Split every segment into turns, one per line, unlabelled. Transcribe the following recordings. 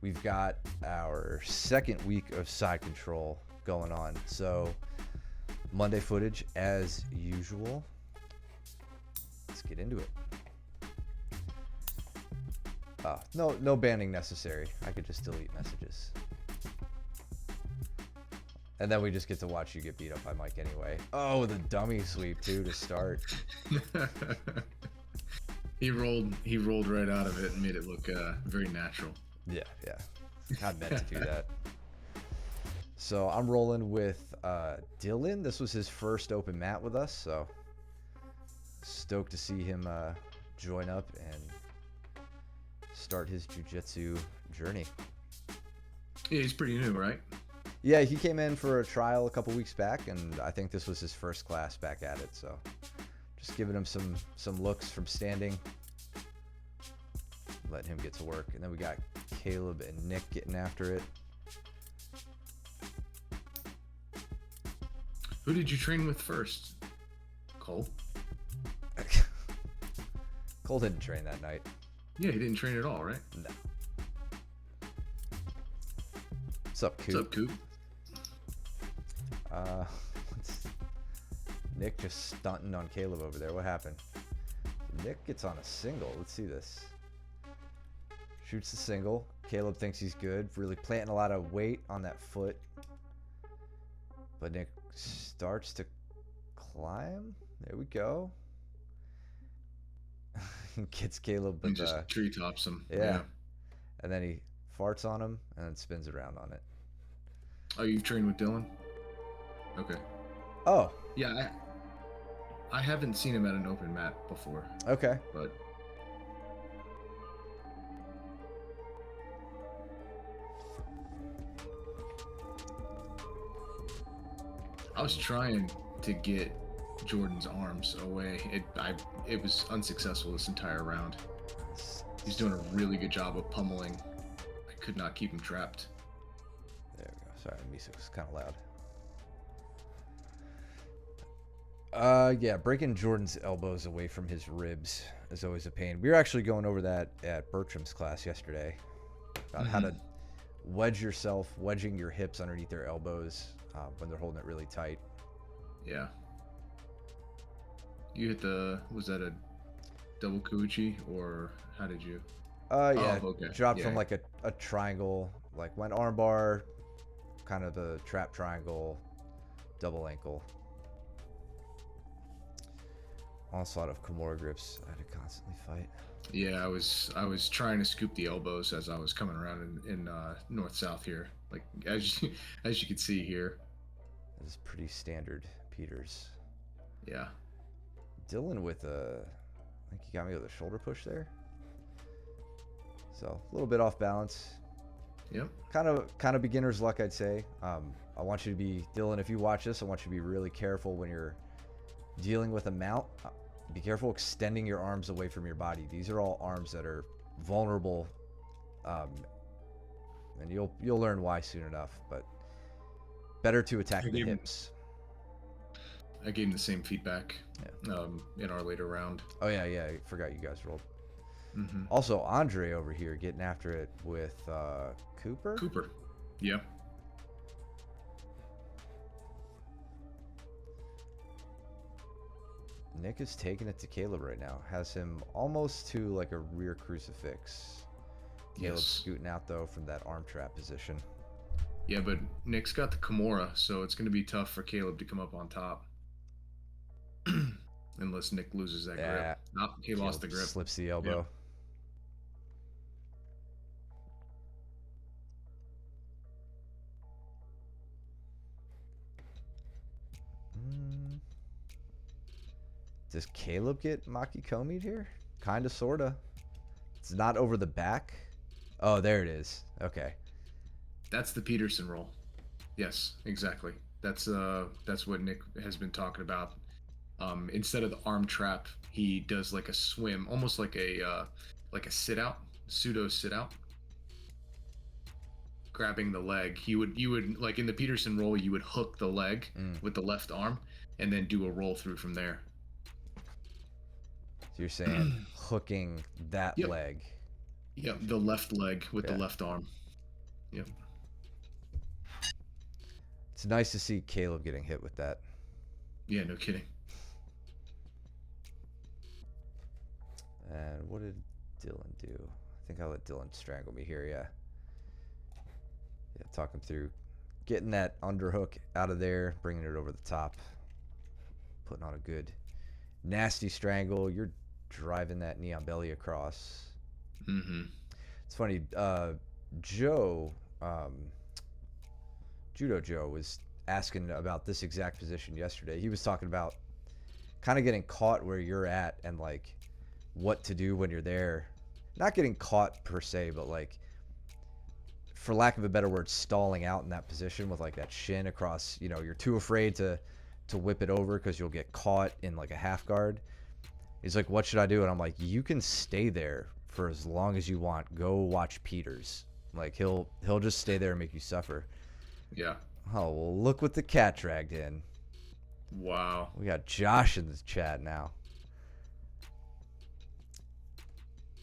we've got our second week of side control going on. So Monday footage as usual. Let's get into it. No banning necessary. I could just delete messages. And then we just get to watch you get beat up by Mike anyway. Oh, the dummy sweep too to start.
He rolled right out of it and made it look very natural.
Yeah. Not meant to do that. So I'm rolling with Dylan. This was his first open mat with us, so stoked to see him join up and start his jiu-jitsu journey.
Yeah, he's pretty new, right?
Yeah, he came in for a trial a couple weeks back, and I think this was his first class back at it. So just giving him some looks from standing, letting him get to work. And then we got Caleb and Nick getting after it.
Who did you train with first? Cole?
Cole didn't train that night.
Yeah, he didn't train at all, right?
No. What's up, Coop?
What's up, Coop?
Nick just stunting on Caleb over there. What happened? Nick gets on a single. Let's see this. Shoots the single. Caleb thinks he's good. Really planting a lot of weight on that foot. But Nick starts to climb. There we go. Gets Caleb, but
He just tree tops him.
Yeah. And then he farts on him and then spins around on it.
Oh, you've trained with Dylan? Okay.
Oh.
Yeah, I haven't seen him at an open mat before.
Okay.
But I was trying to get Jordan's arms away. It was unsuccessful this entire round. He's doing a really good job of pummeling. I could not keep him trapped.
There we go. Sorry, music was kind of loud. Yeah, breaking Jordan's elbows away from his ribs is always a pain. We were actually going over that at Bertram's class yesterday about how to wedging your hips underneath their elbows when they're holding it really tight.
Yeah. You hit was that a double kuchi or how did you?
Yeah,
okay.
Dropped from like a triangle, like went armbar, kind of the trap triangle, double ankle. Onslaught of Kimura grips. I had to constantly fight.
Yeah, I was trying to scoop the elbows as I was coming around in north south here. Like as you can see here.
This is pretty standard Peters.
Yeah.
Dylan with I think he got me with a shoulder push there. So a little bit off balance.
Yep.
Kind of beginner's luck, I'd say. I want you to be, Dylan, if you watch this, I want you to be really careful when you're dealing with a mount. Be careful extending your arms away from your body. These are all arms that are vulnerable, and you'll learn why soon enough. But better to attack the hips.
I gave him the same feedback in our later round.
Oh yeah, I forgot you guys rolled.
Mm-hmm.
Also, Andre over here getting after it with Cooper.
Yep.
Nick is taking it to Caleb right now. Has him almost to like a rear crucifix. Caleb's scooting out though from that arm trap position.
Yeah, but Nick's got the Kimura, so it's going to be tough for Caleb to come up on top. Unless Nick loses that grip. Nope, he
Caleb
lost the grip.
Slips the elbow. Yep. Does Caleb get Maki Komi'd here? Kinda, sorta. It's not over the back. Oh, there it is. Okay.
That's the Peterson roll. Yes, exactly. That's what Nick has been talking about. Instead of the arm trap, he does like a swim, almost like a sit out, pseudo sit out. Grabbing the leg, you would like in the Peterson roll, you would hook the leg with the left arm and then do a roll through from there.
So you're saying hooking that leg.
Yep, the left leg with the left arm. Yep.
It's nice to see Caleb getting hit with that.
Yeah, no kidding.
And what did Dylan do? I think I let Dylan strangle me here, yeah. Yeah, talk him through getting that underhook out of there, bringing it over the top, putting on a good nasty strangle. You're driving that knee on belly across.
Mm-hmm.
It's funny, Joe, um, Judo Joe, was asking about this exact position yesterday. He was talking about kind of getting caught where you're at and like what to do when you're there. Not getting caught per se, but like, for lack of a better word, stalling out in that position with like that shin across. You know, you're too afraid to whip it over because you'll get caught in like a half guard. He's like, "What should I do?" And I'm like, "You can stay there for as long as you want. Go watch Peters. Like he'll just stay there and make you suffer."
Yeah.
Oh well, look what the cat dragged in.
Wow.
We got Josh in the chat now.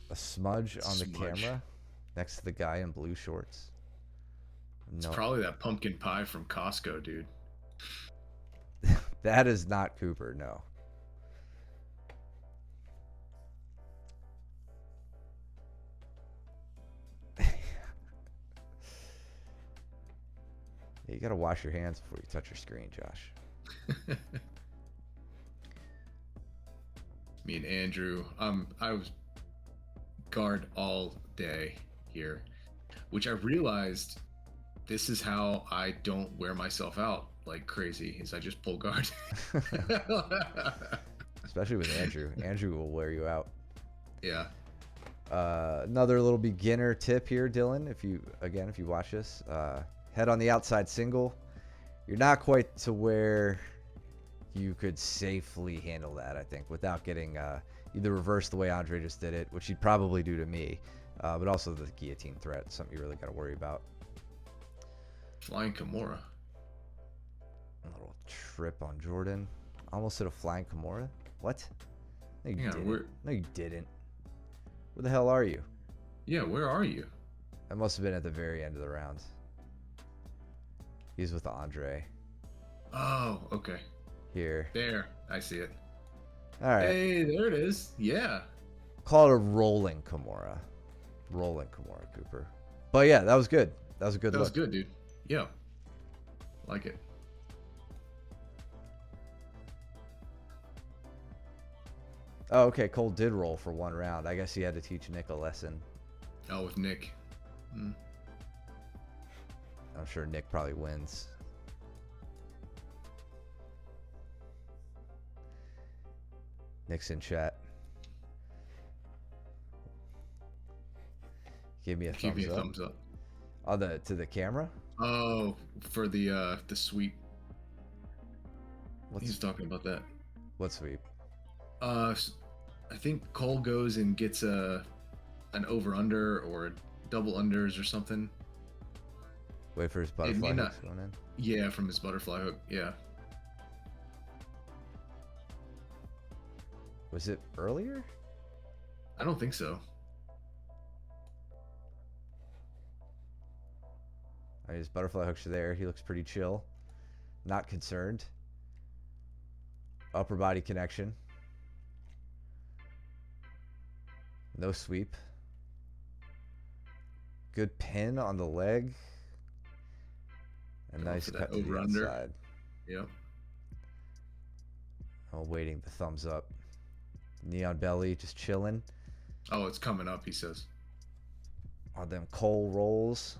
A smudge on the camera next to the guy in blue shorts.
It's probably that pumpkin pie from Costco, dude.
That is not Cooper, no. You gotta wash your hands before you touch your screen, Josh.
Me and Andrew, I was guard all day here, which I realized this is how I don't wear myself out like crazy, is I just pull guard.
Especially with Andrew. Andrew will wear you out.
Yeah.
Another little beginner tip here, Dylan. If you watch this, head on the outside single. You're not quite to where you could safely handle that, I think, without getting either reversed the way Andre just did it, which he'd probably do to me, but also the guillotine threat, something you really got to worry about.
Flying Kimura.
A little trip on Jordan. Almost hit a flying Kimura. What? No, you didn't. No, you didn't. Where the hell are you?
Yeah, where are you?
That must have been at the very end of the round. He's with Andre.
Oh, okay.
Here.
There. I see it.
All right.
Hey, there it is. Yeah.
Call it a rolling Kimura. Rolling Kimura, Cooper. But yeah, that was good. That was a good look.
That was good, dude. Yeah. Like it.
Oh, okay. Cole did roll for one round. I guess he had to teach Nick a lesson.
Oh, with Nick.
I'm sure Nick probably wins. Nick's in chat. Give me a thumbs up. Oh, to the camera?
Oh, for the sweep. He's talking about that.
What sweep?
I think Cole goes and gets an over under or double unders or something.
Wait for his butterfly hooks going in.
Yeah, from his butterfly hook. Yeah.
Was it earlier?
I don't think so.
His butterfly hooks are there. He looks pretty chill. Not concerned. Upper body connection. No sweep. Good pin on the leg. A nice cut to the inside.
Yep.
Waiting the thumbs up. Knee on belly, just chilling.
Oh, it's coming up, he says.
On them Cole rolls.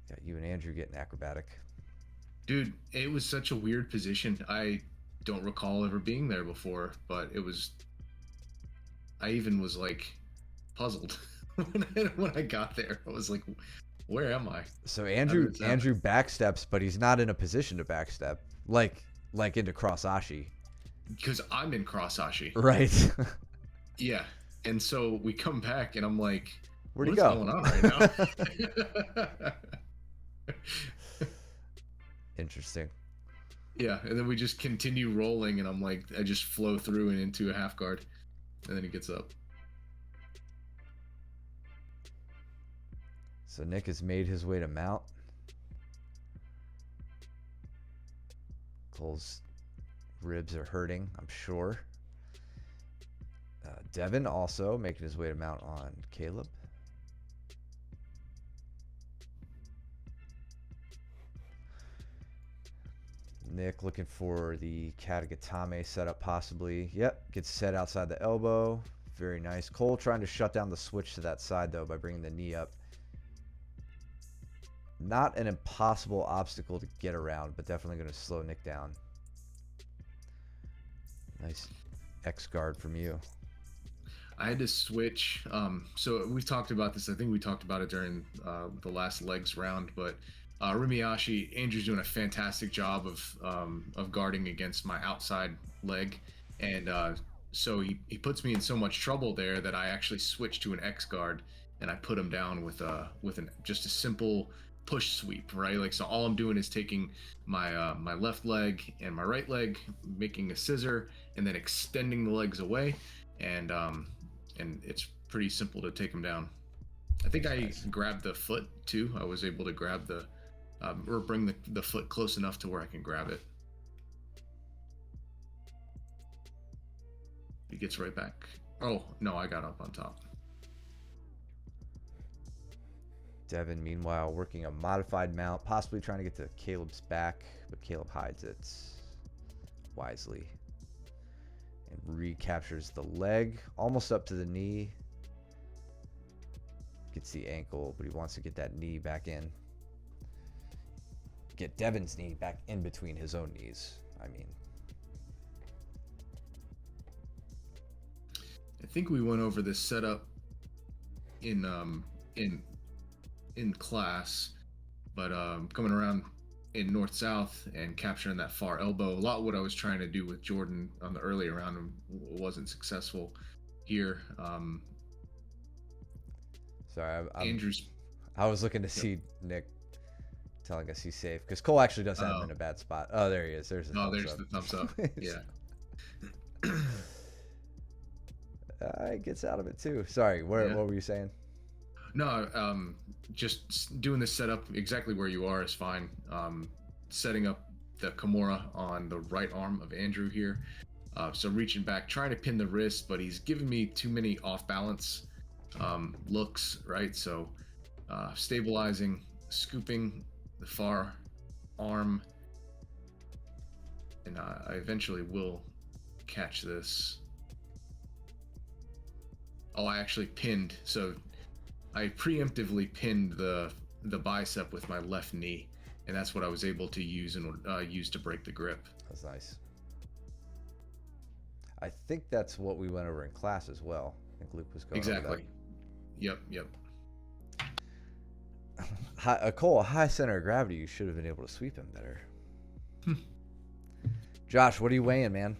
Got you and Andrew getting acrobatic.
Dude, it was such a weird position. I don't recall ever being there before, but it was... I even was, like, puzzled when I got there. I was like, where am I?
So Andrew backsteps, but he's not in a position to backstep. Like into cross ashi.
Because I'm in cross ashi.
Right.
Yeah. And so we come back and I'm like,
where'd he go?
What's going on right now?
Interesting.
Yeah, and then we just continue rolling, and I'm like, I just flow through and into a half guard, and then he gets up.
So Nick has made his way to mount. Cole's ribs are hurting, I'm sure. Devin also making his way to mount on Caleb. Nick looking for the Katagatame setup possibly. Yep, gets set outside the elbow. Very nice. Cole trying to shut down the switch to that side though by bringing the knee up. Not an impossible obstacle to get around, but definitely going to slow Nick down. Nice X guard from you.
I had to switch. So we've talked about this. I think we talked about it during the last legs round, but Rimiyashi, Andrew's doing a fantastic job of guarding against my outside leg, and so he puts me in so much trouble there that I actually switched to an X guard, and I put him down with just a simple push sweep, right? Like, so all I'm doing is taking my my left leg and my right leg, making a scissor, and then extending the legs away, and it's pretty simple to take him down. I think I grabbed the foot too. I was able to grab the or bring the foot close enough to where I can grab it. He gets right back. Oh no, I got up on top.
Devin, meanwhile, working a modified mount, possibly trying to get to Caleb's back, but Caleb hides it wisely. And recaptures the leg, almost up to the knee. Gets the ankle, but he wants to get that knee back in. Get Devin's knee back in between his own knees, I mean.
I think we went over this setup in class, but coming around in north-south and capturing that far elbow, a lot of what I was trying to do with Jordan on the earlier round wasn't successful here.
Sorry,
Andrew's.
I was looking to see Nick telling us he's safe, because Cole actually does have him in a bad spot. Oh, there he is. There's the thumbs
there's
up.
the thumbs up. Yeah.
He gets out of it too. Sorry, what were you saying?
No, just doing this setup exactly where you are is fine. Setting up the Kimura on the right arm of Andrew here. So reaching back, trying to pin the wrist, but he's giving me too many off balance looks, right? So stabilizing, scooping the far arm, and I eventually will catch this. Oh, I actually pinned. So I preemptively pinned the bicep with my left knee, and that's what I was able to use to break the grip.
That's nice. I think that's what we went over in class as well. I think Luke was going over that.
Yep.
Cole, a high center of gravity, you should have been able to sweep him better. Josh, what are you weighing, man?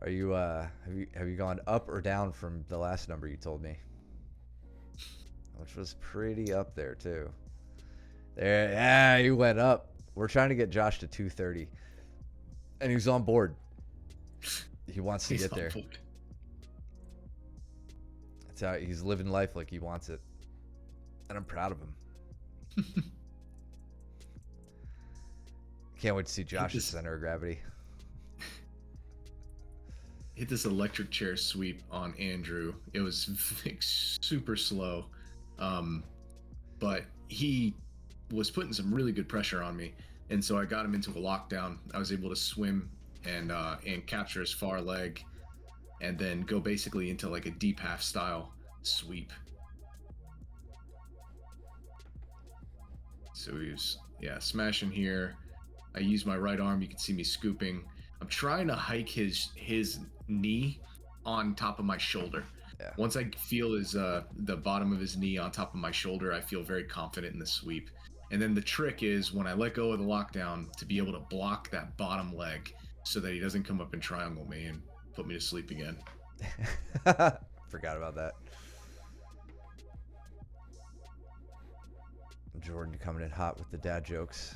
Are you have you gone up or down from the last number you told me? Which was pretty up there too. There, yeah, you went up. We're trying to get Josh to 230, and he's on board. He wants to get there. That's how he's living life like he wants it, and I'm proud of him. Can't wait to see Josh's center of gravity.
Hit this electric chair sweep on Andrew. It was like, super slow, but he was putting some really good pressure on me, and so I got him into a lockdown. I was able to swim and capture his far leg, and then go basically into like a deep half style sweep. So he was smashing here. I use my right arm. You can see me scooping. I'm trying to hike his knee on top of my shoulder.
Yeah.
Once I feel his the bottom of his knee on top of my shoulder, I feel very confident in the sweep. And then the trick is when I let go of the lockdown to be able to block that bottom leg so that he doesn't come up and triangle me and put me to sleep again.
Forgot about that. Jordan coming in hot with the dad jokes.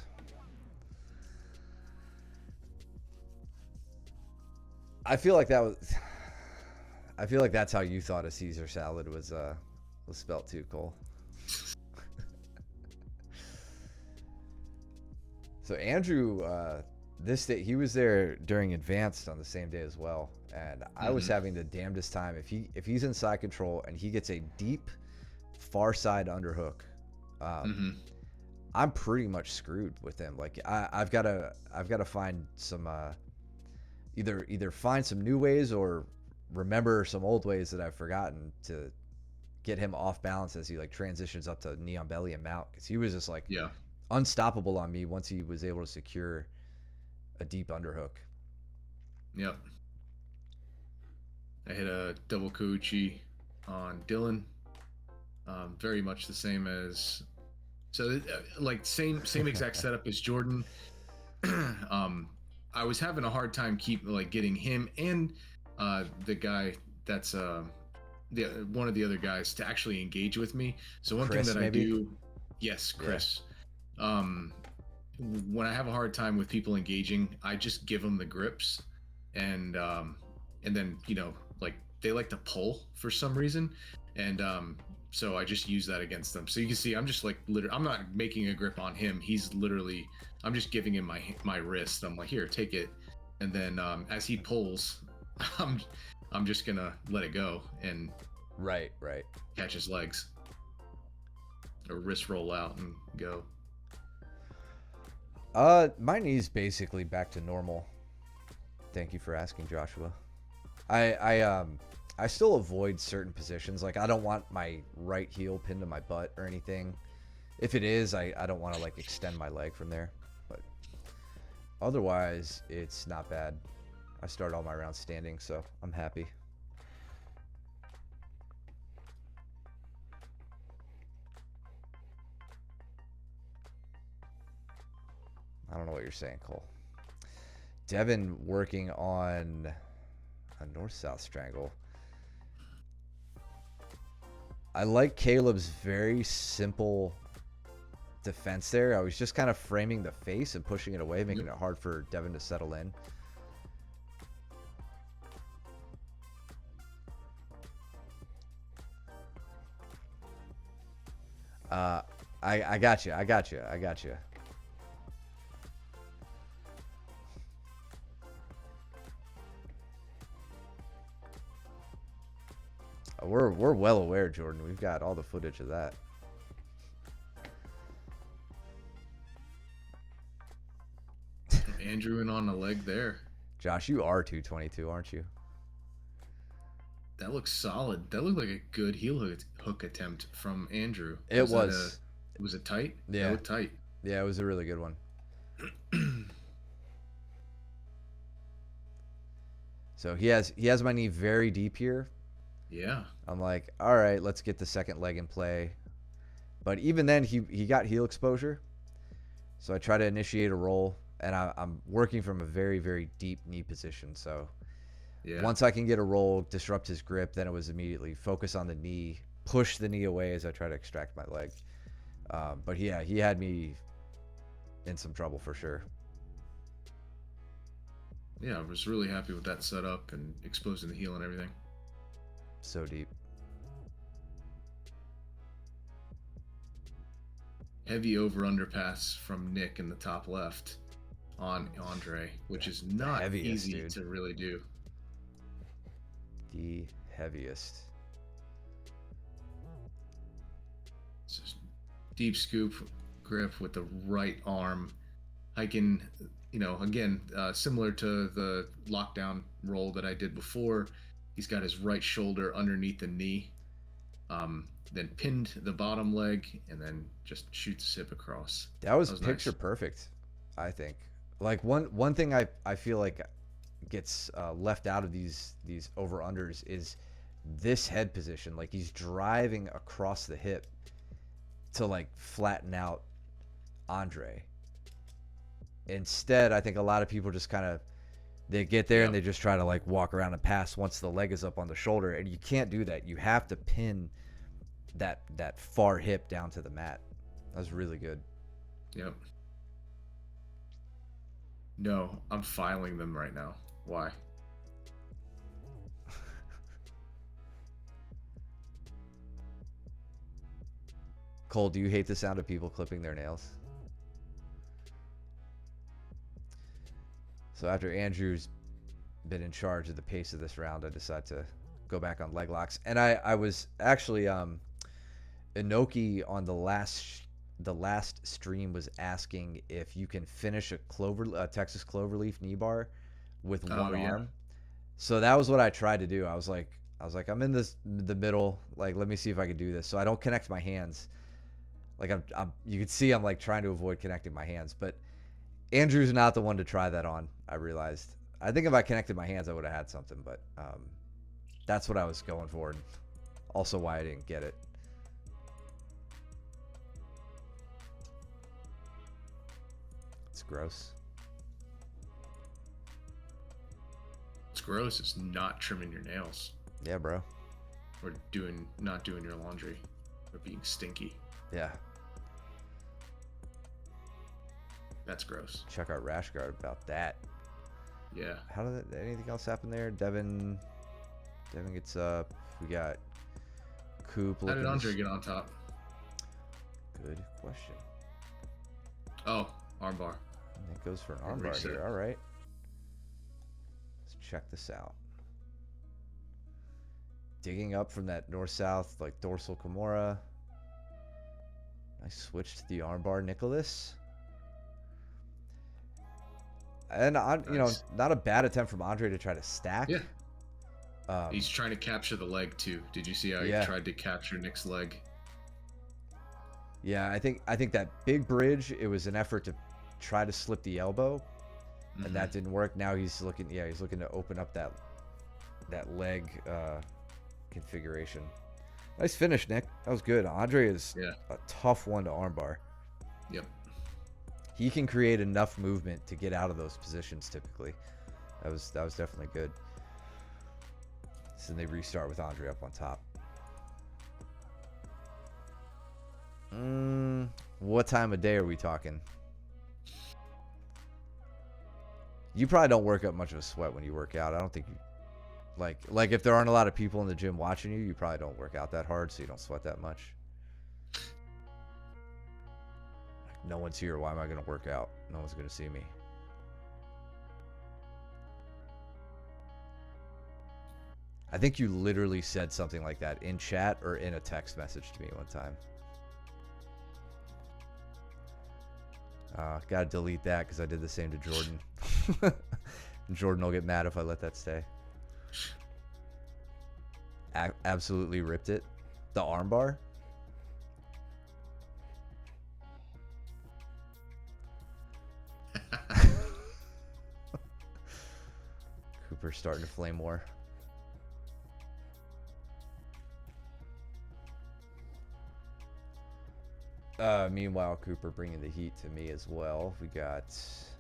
I feel like that's how you thought a Caesar salad was was spelt too, Cole. So Andrew, this day he was there during advanced on the same day as well, and I was
Mm-hmm.
having the damnedest time. If he's in side control and he gets a deep far side underhook, um,
Mm-hmm.
I'm pretty much screwed with him. Like I've got to find some either find some new ways or remember some old ways that I've forgotten to get him off balance as he like transitions up to knee on belly and mount, because he was just like
Yeah.
unstoppable on me once he was able to secure a deep underhook.
Yep. I hit a double Koichi on Dylan. Very much the same as like same exact setup as Jordan. um, I was having a hard time keep like getting him and the guy that's the one of the other guys to actually engage with me. So one thing
Chris,
that I
maybe.
do, yes,
Yeah.
Chris. Um, when I have a hard time with people engaging, I just give them the grips, and then like they like to pull for some reason, and so I just use that against them. So you can see I'm just like literally I'm not making a grip on him. He's literally I'm just giving him my wrist. I'm like, here, take it, and then as he pulls, I'm I'm just gonna let it go and
Right, right.
catch his legs or wrist roll out and go.
My knee's basically back to normal. Thank you for asking, Joshua. I still avoid certain positions. Like I don't want my right heel pinned to my butt or anything. If it is, I don't want to like extend my leg from there. But otherwise, it's not bad. I start all my rounds standing, so I'm happy. I don't know what you're saying, Cole. Devin working on a north-south strangle. I like Caleb's very simple defense there. I was just kind of framing the face and pushing it away, making
Yep.
it hard for Devin to settle in. Uh, I got you. I got you. I got you. We're well aware, Jordan. We've got all the footage of that.
Andrew in on the leg there.
Josh, you are 222, aren't you?
That looks solid. That looked like a good hook attempt from Andrew.
It
Was that a
was.
was it tight? That
Yeah.
looked tight.
Yeah, it was a really good one. So he has my knee very deep here.
Yeah.
I'm like, all right, let's get the second leg in play. But even then, he got heel exposure. So I try to initiate a roll, and I'm working from a very, very deep knee position. So
Yeah.
once I can get a roll, disrupt his grip, then it was immediately focus on the knee, push the knee away as I try to extract my leg. But yeah, he had me in some trouble for sure.
Yeah, I was really happy with that setup and exposing the heel and everything.
So deep.
Heavy over underpass from Nick in the top left on Andre, which is not
heaviest,
easy
dude.
to really do.
The heaviest.
It's deep scoop grip with the right arm. I can, again, similar to the lockdown roll that I did before, he's got his right shoulder underneath the knee, then pinned the bottom leg, and then just shoots hip across.
That was
That was
picture
nice.
perfect, I think. Like one thing I feel like gets left out of these over unders is this head position. Like he's driving across the hip to like flatten out Andre. Instead, I think a lot of people just kind of they get there and
Yep.
they just try to like walk around and pass once the leg is up on the shoulder, and you can't do that. You have to pin that far hip down to the mat. That was really good.
Yep. No, I'm filing them right now. Why?
Cole, do you hate the sound of people clipping their nails? So after Andrew's been in charge of the pace of this round, I decided to go back on leg locks. And I was actually Inoki on the last stream was asking if you can finish a Texas cloverleaf knee bar with one arm. So that was what I tried to do. I was like I'm in the middle, like let me see if I can do this. So I don't connect my hands. Like you can see I'm like trying to avoid connecting my hands, but Andrew's not the one to try that on. I realized. I think if I connected my hands, I would have had something, but that's what I was going for. And also why I didn't get it. It's gross.
What's gross is not trimming your nails.
Yeah, bro.
Or not doing your laundry. Or being stinky.
Yeah.
That's gross.
Check out Rash Guard about that.
Yeah.
How did anything else happen there? Devin gets up. We got Coop.
How did Andre get on top?
Good question.
Oh, armbar.
And it goes for an armbar here. All right. Let's check this out. Digging up from that north-south, like dorsal Kimura. Nice switch to the armbar, Nicholas. And nice. Not a bad attempt from Andre to try to stack.
Yeah. He's trying to capture the leg too. Did you see how he tried to capture Nick's leg?
Yeah, I think that big bridge, it was an effort to try to slip the elbow, and that didn't work. Now he's looking to open up that leg configuration. Nice finish, Nick. That was good. Andre is a tough one to armbar.
Yep.
He can create enough movement to get out of those positions typically. That was definitely good. So then they restart with Andre up on top. What time of day are we talking? You probably don't work up much of a sweat when you work out. I don't think you like if there aren't a lot of people in the gym watching you, you probably don't work out that hard, so you don't sweat that much. No one's here. Why am I going to work out? No one's going to see me. I think you literally said something like that in chat or in a text message to me one time. Gotta delete that because I did the same to Jordan. Jordan will get mad if I let that stay. Absolutely ripped it. The armbar. Cooper's starting to flame more. Meanwhile, Cooper bringing the heat to me as well. We got... Is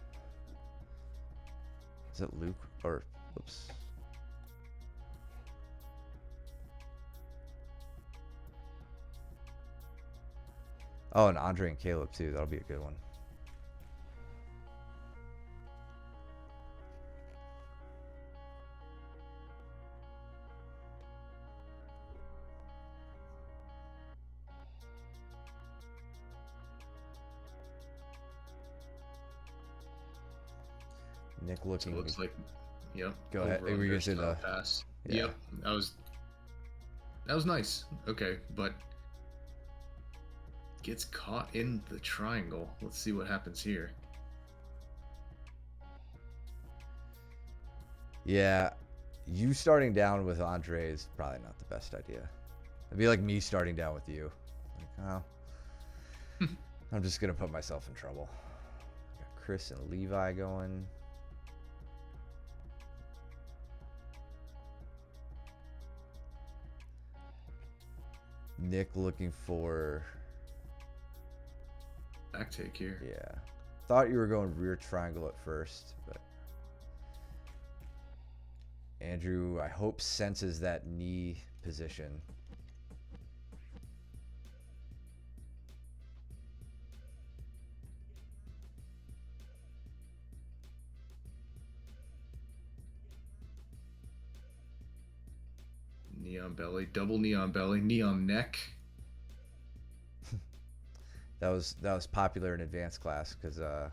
it Luke? Or... Oops. Oh, and Andre and Caleb too. That'll be a good one. Nick looking.
So it looks like, yep.
Go ahead. We were gonna say the
pass. Yeah. Yep. That was nice. Okay, but gets caught in the triangle. Let's see what happens here.
Yeah, you starting down with Andre is probably not the best idea. It'd be like me starting down with you. Like, oh, I'm just gonna put myself in trouble. Got Chris and Levi going. Nick looking for
back take here.
Yeah. Thought you were going rear triangle at first, but Andrew, I hope, senses that knee position.
Knee on belly, double knee on belly, knee on neck.
That was popular in advanced class because
Was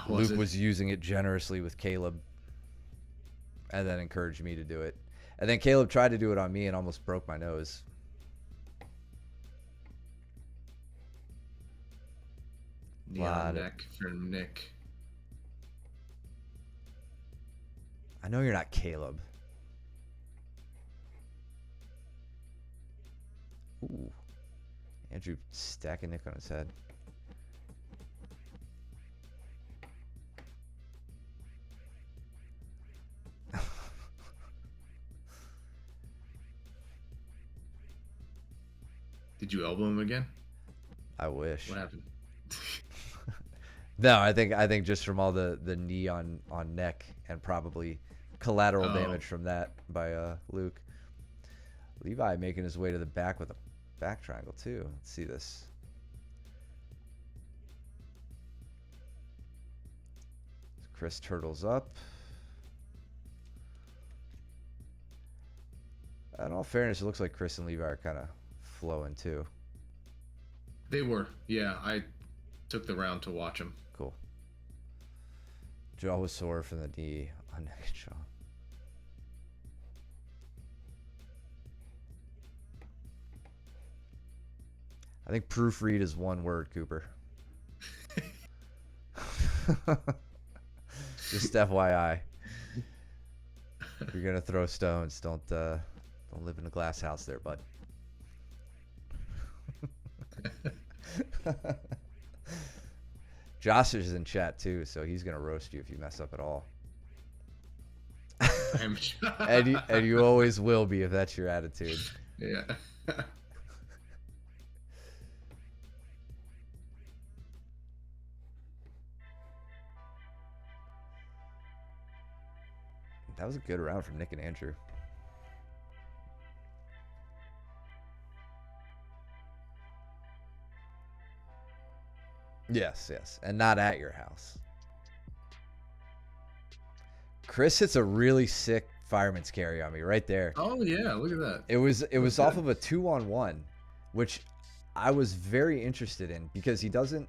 Luke
it?
was using it generously with Caleb, and then encouraged me to do it. And then Caleb tried to do it on me and almost broke my nose.
Neon neck for Nick.
I know you're not Caleb. Ooh. Andrew stacking Nick on his head.
Did you elbow him again?
I wish.
What happened?
No, I think just from all the knee on neck and probably collateral damage from that by Luke. Levi making his way to the back with a back triangle too. Let's see this. Chris turtles up. In all fairness, it looks like Chris and Levi are kind of flowing too.
They were. Yeah, I took the round to watch them.
Cool. Jaw was sore from the knee on neck and jaw. I think proofread is one word, Cooper. Just FYI. If you're gonna throw stones, don't live in a glass house there, bud. Josh is in chat too, so he's gonna roast you if you mess up at all. and you always will be if that's your attitude.
Yeah.
That was a good round from Nick and Andrew. Yes, and not at your house. Chris hits a really sick fireman's carry on me right there.
Oh yeah, look at that.
It was off of a 2-on-1, which I was very interested in because he doesn't.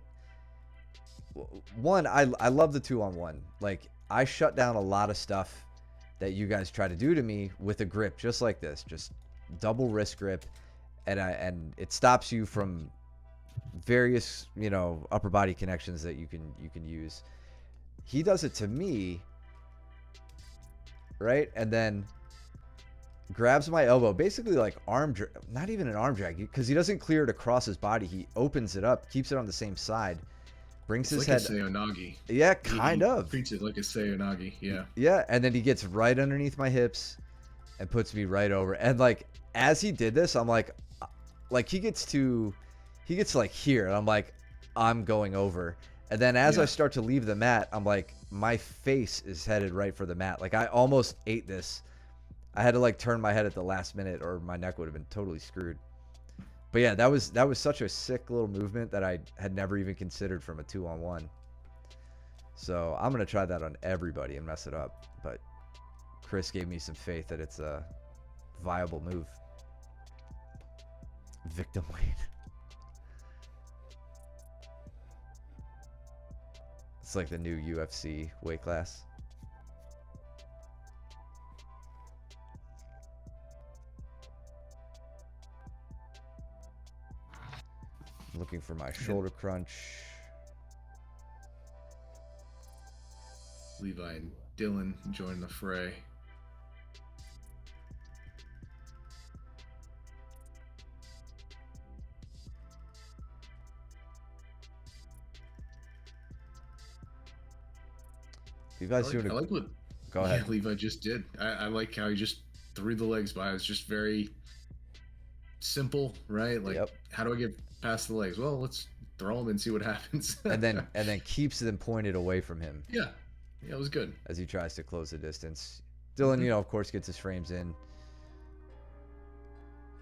One, I love the 2-on-1. Like I shut down a lot of stuff that you guys try to do to me with a grip just like this, just double wrist grip, and it stops you from various upper body connections that you can use. He does it to me, right, and then grabs my elbow, basically like not even an arm drag, because he doesn't clear it across his body. He opens it up, keeps it on the same side, brings his head.
Like a Seonagi.
Yeah, kind of.
Treats it like a Seonagi. Yeah.
Yeah, and then he gets right underneath my hips and puts me right over. And like as he did this, I'm like he gets like here, and I'm like, I'm going over. And then as I start to leave the mat, I'm like, my face is headed right for the mat. Like I almost ate this. I had to like turn my head at the last minute, or my neck would have been totally screwed. But yeah, that was such a sick little movement that I had never even considered from a 2-on-1. So I'm gonna try that on everybody and mess it up. But Chris gave me some faith that it's a viable move. Victim weight. It's like the new UFC weight class. I'm looking for my shoulder crunch.
Levi and Dylan join the fray.
Levi's doing
I like what
Go ahead.
Levi just did. I like how he just threw the legs by. It's just very simple, right? Like, how do I get past the legs? Well, let's throw them and see what happens.
and then keeps them pointed away from him.
Yeah, it was good.
As he tries to close the distance. Dylan, of course, gets his frames in,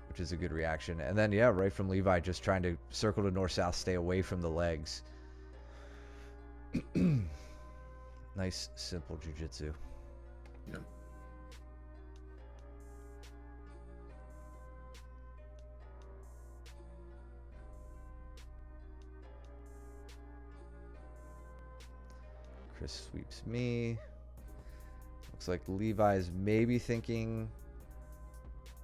which is a good reaction. And then, right from Levi, just trying to circle to north-south, stay away from the legs. Nice, simple jiu-jitsu.
Yep.
Chris sweeps me. Looks like Levi's maybe thinking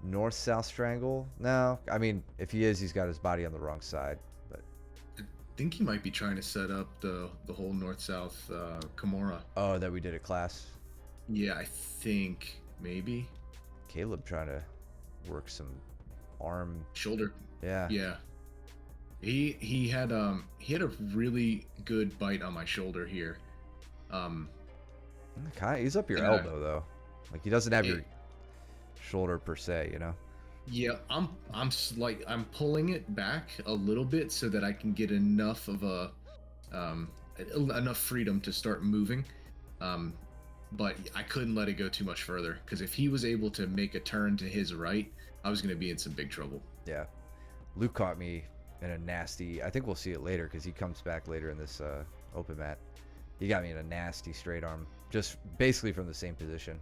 north-south strangle. No, I mean, if he is, he's got his body on the wrong side. But
I think he might be trying to set up the whole north-south Kimura.
oh, that we did at class.
Yeah, I think maybe.
Caleb trying to work some arm.
Shoulder.
Yeah.
Yeah. He had a really good bite on my shoulder here.
He's up your
Yeah.
elbow though. Like he doesn't have your shoulder per se, you know.
Yeah, I'm pulling it back a little bit so that I can get enough of a enough freedom to start moving. But I couldn't let it go too much further, because if he was able to make a turn to his right, I was going to be in some big trouble.
Yeah. Luke caught me in a nasty, I think we'll see it later because he comes back later in this open mat. He got me in a nasty straight arm, just basically from the same position.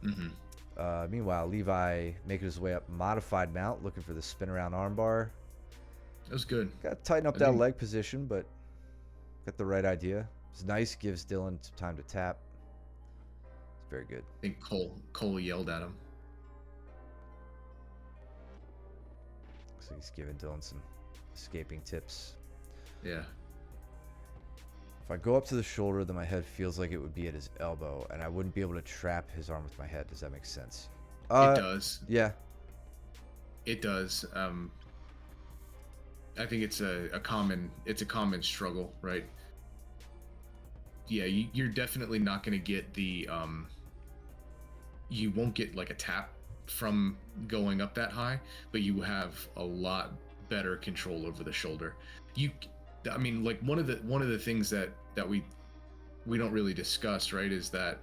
Mm-hmm.
Meanwhile, Levi making his way up modified mount, looking for the spin around armbar.
That was good.
Got to tighten up that leg position, but got the right idea. It's nice, gives Dylan some time to tap. It's very good.
I think Cole yelled at him.
So he's giving Dylan some escaping tips.
Yeah.
If I go up to the shoulder, then my head feels like it would be at his elbow, and I wouldn't be able to trap his arm with my head. Does that make sense?
It does.
Yeah.
It does. I think it's a common struggle, right? Yeah, you're definitely not going to get the you won't get like a tap from going up that high, but you have a lot better control over the shoulder. I mean, like one of the things that we don't really discuss, right, is that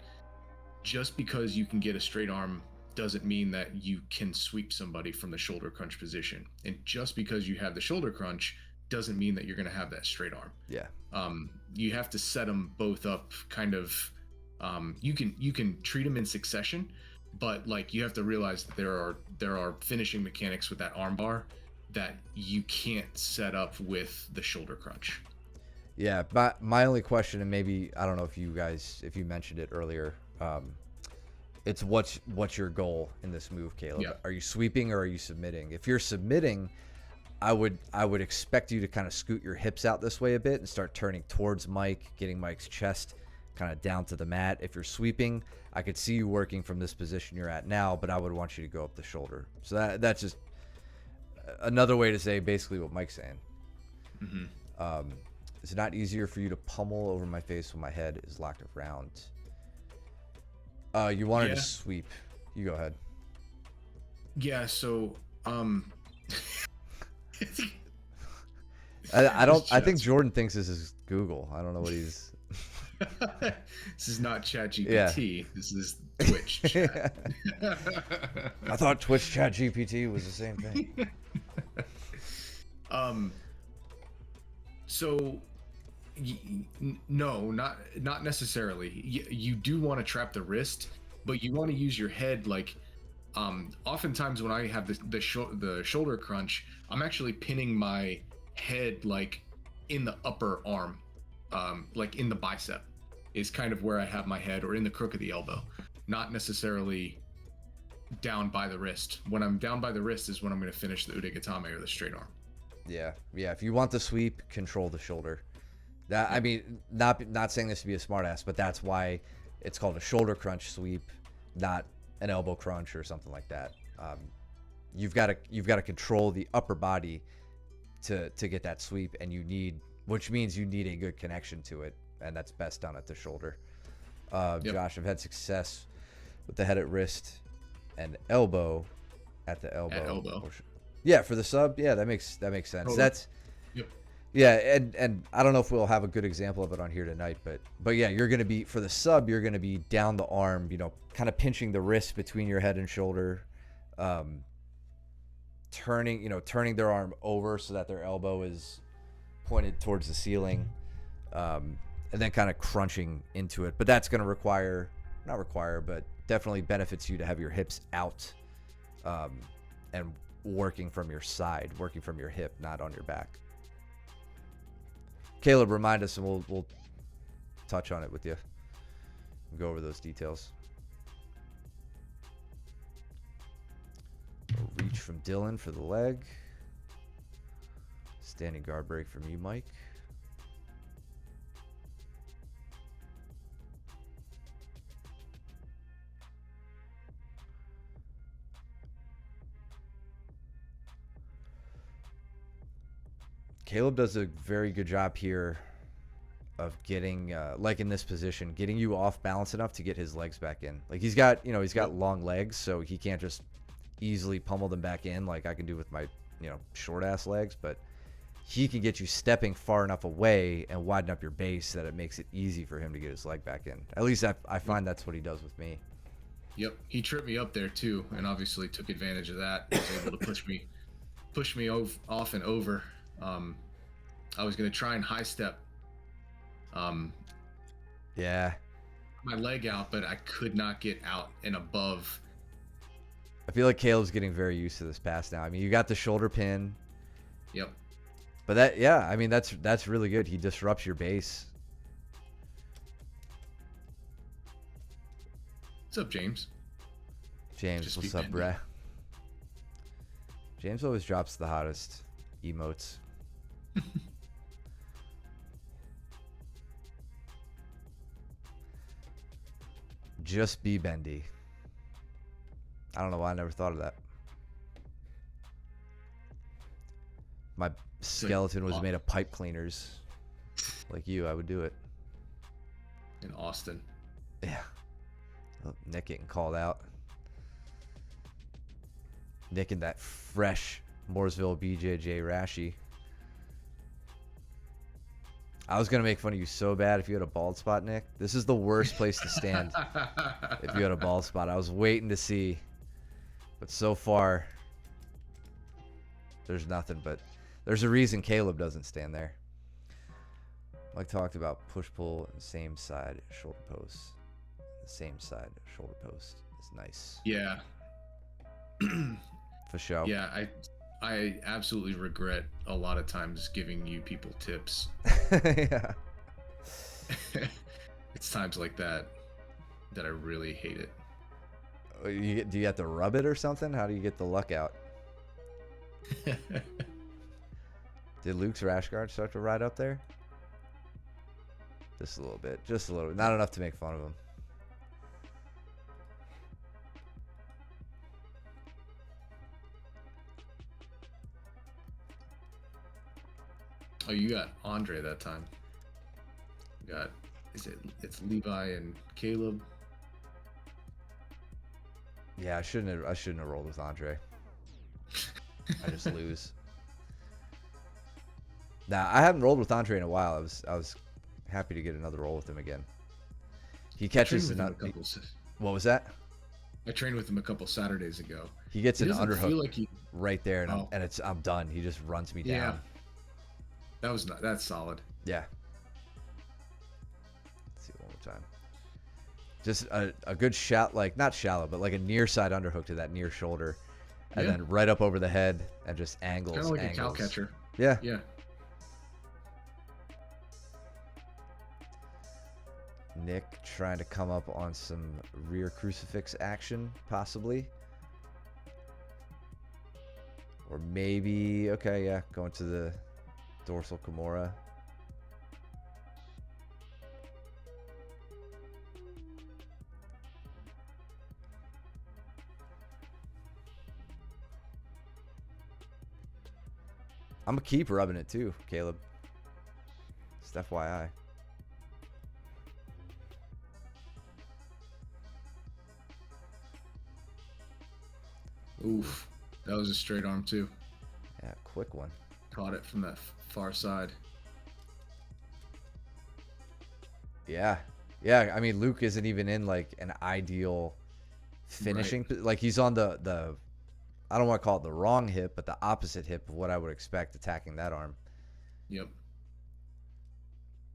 just because you can get a straight arm doesn't mean that you can sweep somebody from the shoulder crunch position. And just because you have the shoulder crunch doesn't mean that you're going to have that straight arm.
Yeah.
You have to set them both up kind of, you can treat them in succession, but like you have to realize that there are finishing mechanics with that arm bar that you can't set up with the shoulder crunch.
Yeah, but my only question, and maybe I don't know if you mentioned it earlier, it's what's your goal in this move, Caleb?
Yeah.
Are you sweeping or are you submitting? If you're submitting, I would expect you to kind of scoot your hips out this way a bit and start turning towards Mike, getting Mike's chest kind of down to the mat. If you're sweeping, I could see you working from this position you're at now, but I would want you to go up the shoulder. So that's just another way to say basically what Mike's saying.
Mm-hmm.
Is it not easier for you to pummel over my face when my head is locked around? You wanted to sweep. You go ahead.
Yeah, so
I think Jordan thinks this is Google. I don't know what he's
This is not ChatGPT.
Yeah.
This is Twitch chat.
I thought Twitch Chat GPT was the same thing.
So no, not necessarily. You do want to trap the wrist, but you want to use your head. Like oftentimes when I have the shoulder crunch, I'm actually pinning my head like in the upper arm, like in the bicep is kind of where I have my head, or in the crook of the elbow, not necessarily down by the wrist. When I'm down by the wrist is when I'm going to finish the udegatame or the straight arm.
Yeah. If you want the sweep, control the shoulder. I mean, not saying this to be a smartass, but that's why it's called a shoulder crunch sweep, not an elbow crunch or something like that. You've got to control the upper body to get that sweep, and which means you need a good connection to it, and that's best done at the shoulder. Josh, I've had success with the head at wrist and elbow at the elbow.
At elbow.
Yeah, for the sub, yeah, that makes sense.
Totally.
That's yeah, and I don't know if we'll have a good example of it on here tonight, but yeah, you're gonna be for the sub, you're gonna be down the arm, kind of pinching the wrist between your head and shoulder, turning their arm over so that their elbow is pointed towards the ceiling, and then kind of crunching into it. But that's gonna but definitely benefits you to have your hips out, and working from your side, working from your hip, not on your back. Caleb, remind us, and we'll touch on it with you and go over those details. A reach from Dylan for the leg. Standing guard break from you, Mike. Caleb does a very good job here of getting, like in this position, getting you off balance enough to get his legs back in. Like he's got long legs, so he can't just easily pummel them back in like I can do with my, short ass legs, but he can get you stepping far enough away and widen up your base that it makes it easy for him to get his leg back in. At least I find that's what he does with me.
Yep, he tripped me up there too, and obviously took advantage of that. He was able to push me off and over. I was gonna try and high step.
Yeah.
My leg out, but I could not get out and above.
I feel like Caleb's getting very used to this pass now. I mean, you got the shoulder pin.
Yep.
But that's really good. He disrupts your base.
What's up, James?
James, what's up, bruh? James always drops the hottest emotes. Just be bendy. I don't know why I never thought of that. My skeleton was made of pipe cleaners. Like you, I would do it.
In Austin.
Yeah. Oh, Nick getting called out. Nick in that fresh Mooresville BJJ Rashi. I was going to make fun of you so bad if you had a bald spot, Nick. This is the worst place to stand if you had a bald spot. I was waiting to see. But so far, there's nothing. But there's a reason Caleb doesn't stand there. Like talked about push-pull and same side shoulder post. The same side shoulder post is nice.
Yeah.
For sure.
Yeah, I absolutely regret a lot of times giving you people tips.
Yeah.
It's times like that I really hate it.
Do you have to rub it or something? How do you get the luck out? Did Luke's rash guard start to ride up there? Just a little bit. Just a little bit. Not enough to make fun of him.
Oh, you got Andre that time. You got, it's Levi and Caleb.
Yeah, I shouldn't have rolled with Andre. I just lose. Nah, I haven't rolled with Andre in a while. I was happy to get another roll with him again. He catches an what was that?
I trained with him a couple Saturdays ago.
He gets an underhook
like
right there, and I'm done. He just runs me down.
That's solid.
Yeah. Let's see it one more time. Just a good shot, like not shallow, but like a near side underhook to that near shoulder, and then right up over the head and just angles.
Kind of like a cow catcher.
Yeah.
Yeah.
Nick trying to come up on some rear crucifix action, possibly. Or maybe, okay, yeah, going to the dorsal Kimura. I'm going to keep rubbing it too, Caleb. Just FYI.
Oof. That was a straight arm too.
Yeah, quick one.
Caught it from that far side.
Yeah. Yeah, I mean, Luke isn't even in like an ideal finishing. Right. Like he's on the I don't want to call it the wrong hip, but the opposite hip of what I would expect attacking that arm.
Yep.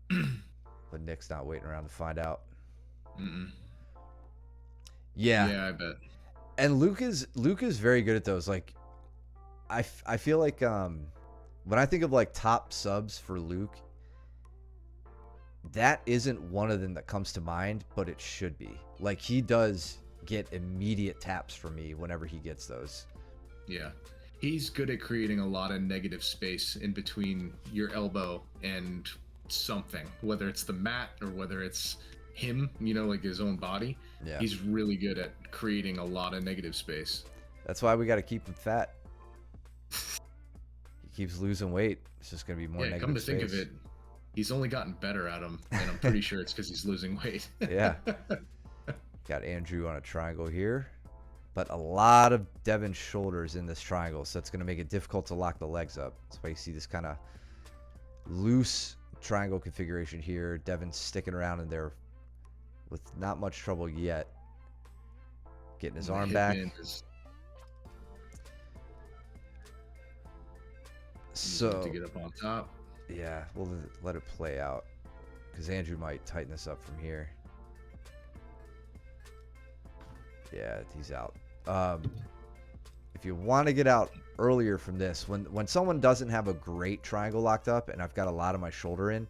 But Nick's not waiting around to find out.
Mm-mm.
Yeah.
Yeah, I bet.
And Luke is very good at those. Like, I feel like when I think of like top subs for Luke, that isn't one of them that comes to mind, but it should be. Like, he does get immediate taps from me whenever he gets those.
Yeah. He's good at creating a lot of negative space in between your elbow and something, whether it's the mat or whether it's him, like his own body.
Yeah.
He's really good at creating a lot of negative space.
That's why we got to keep him fat. He keeps losing weight. It's just going to be more negative
come to
space.
think of it, he's only gotten better at him, and I'm pretty sure it's because he's losing weight.
Yeah. Got Andrew on a triangle here, but a lot of Devin's shoulders in this triangle, so it's going to make it difficult to lock the legs up. That's why you see this kind of loose triangle configuration here. Devin's sticking around in there with not much trouble yet. Getting his arm back. So
to get up on top.
Yeah, we'll let it play out because Andrew might tighten this up from here. Yeah, he's out. If you want to get out earlier from this, when someone doesn't have a great triangle locked up and I've got a lot of my shoulder in,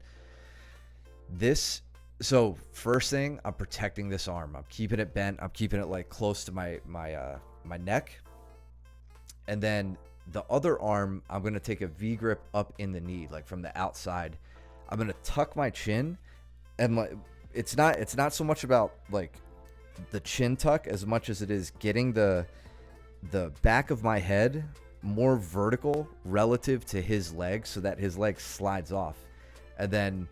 so first thing, I'm protecting this arm. I'm keeping it bent. I'm keeping it like close to my neck. And then the other arm, I'm going to take a V grip up in the knee, like from the outside. I'm going to tuck my chin, and it's not so much about like the chin tuck as much as it is getting the back of my head more vertical relative to his leg so that his leg slides off. And then,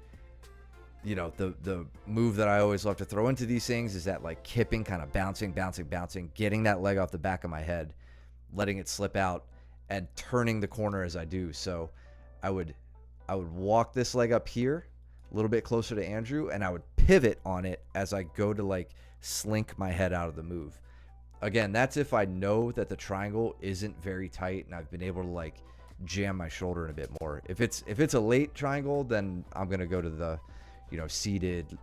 the move that I always love to throw into these things is that like kipping, kind of bouncing, getting that leg off the back of my head, letting it slip out, and turning the corner as I do. So I would walk this leg up here a little bit closer to Andrew, and I would pivot on it as I go to like slink my head out of the move. Again, that's if I know that the triangle isn't very tight and I've been able to like jam my shoulder in a bit more. If it's a late triangle, then I'm gonna go to the seated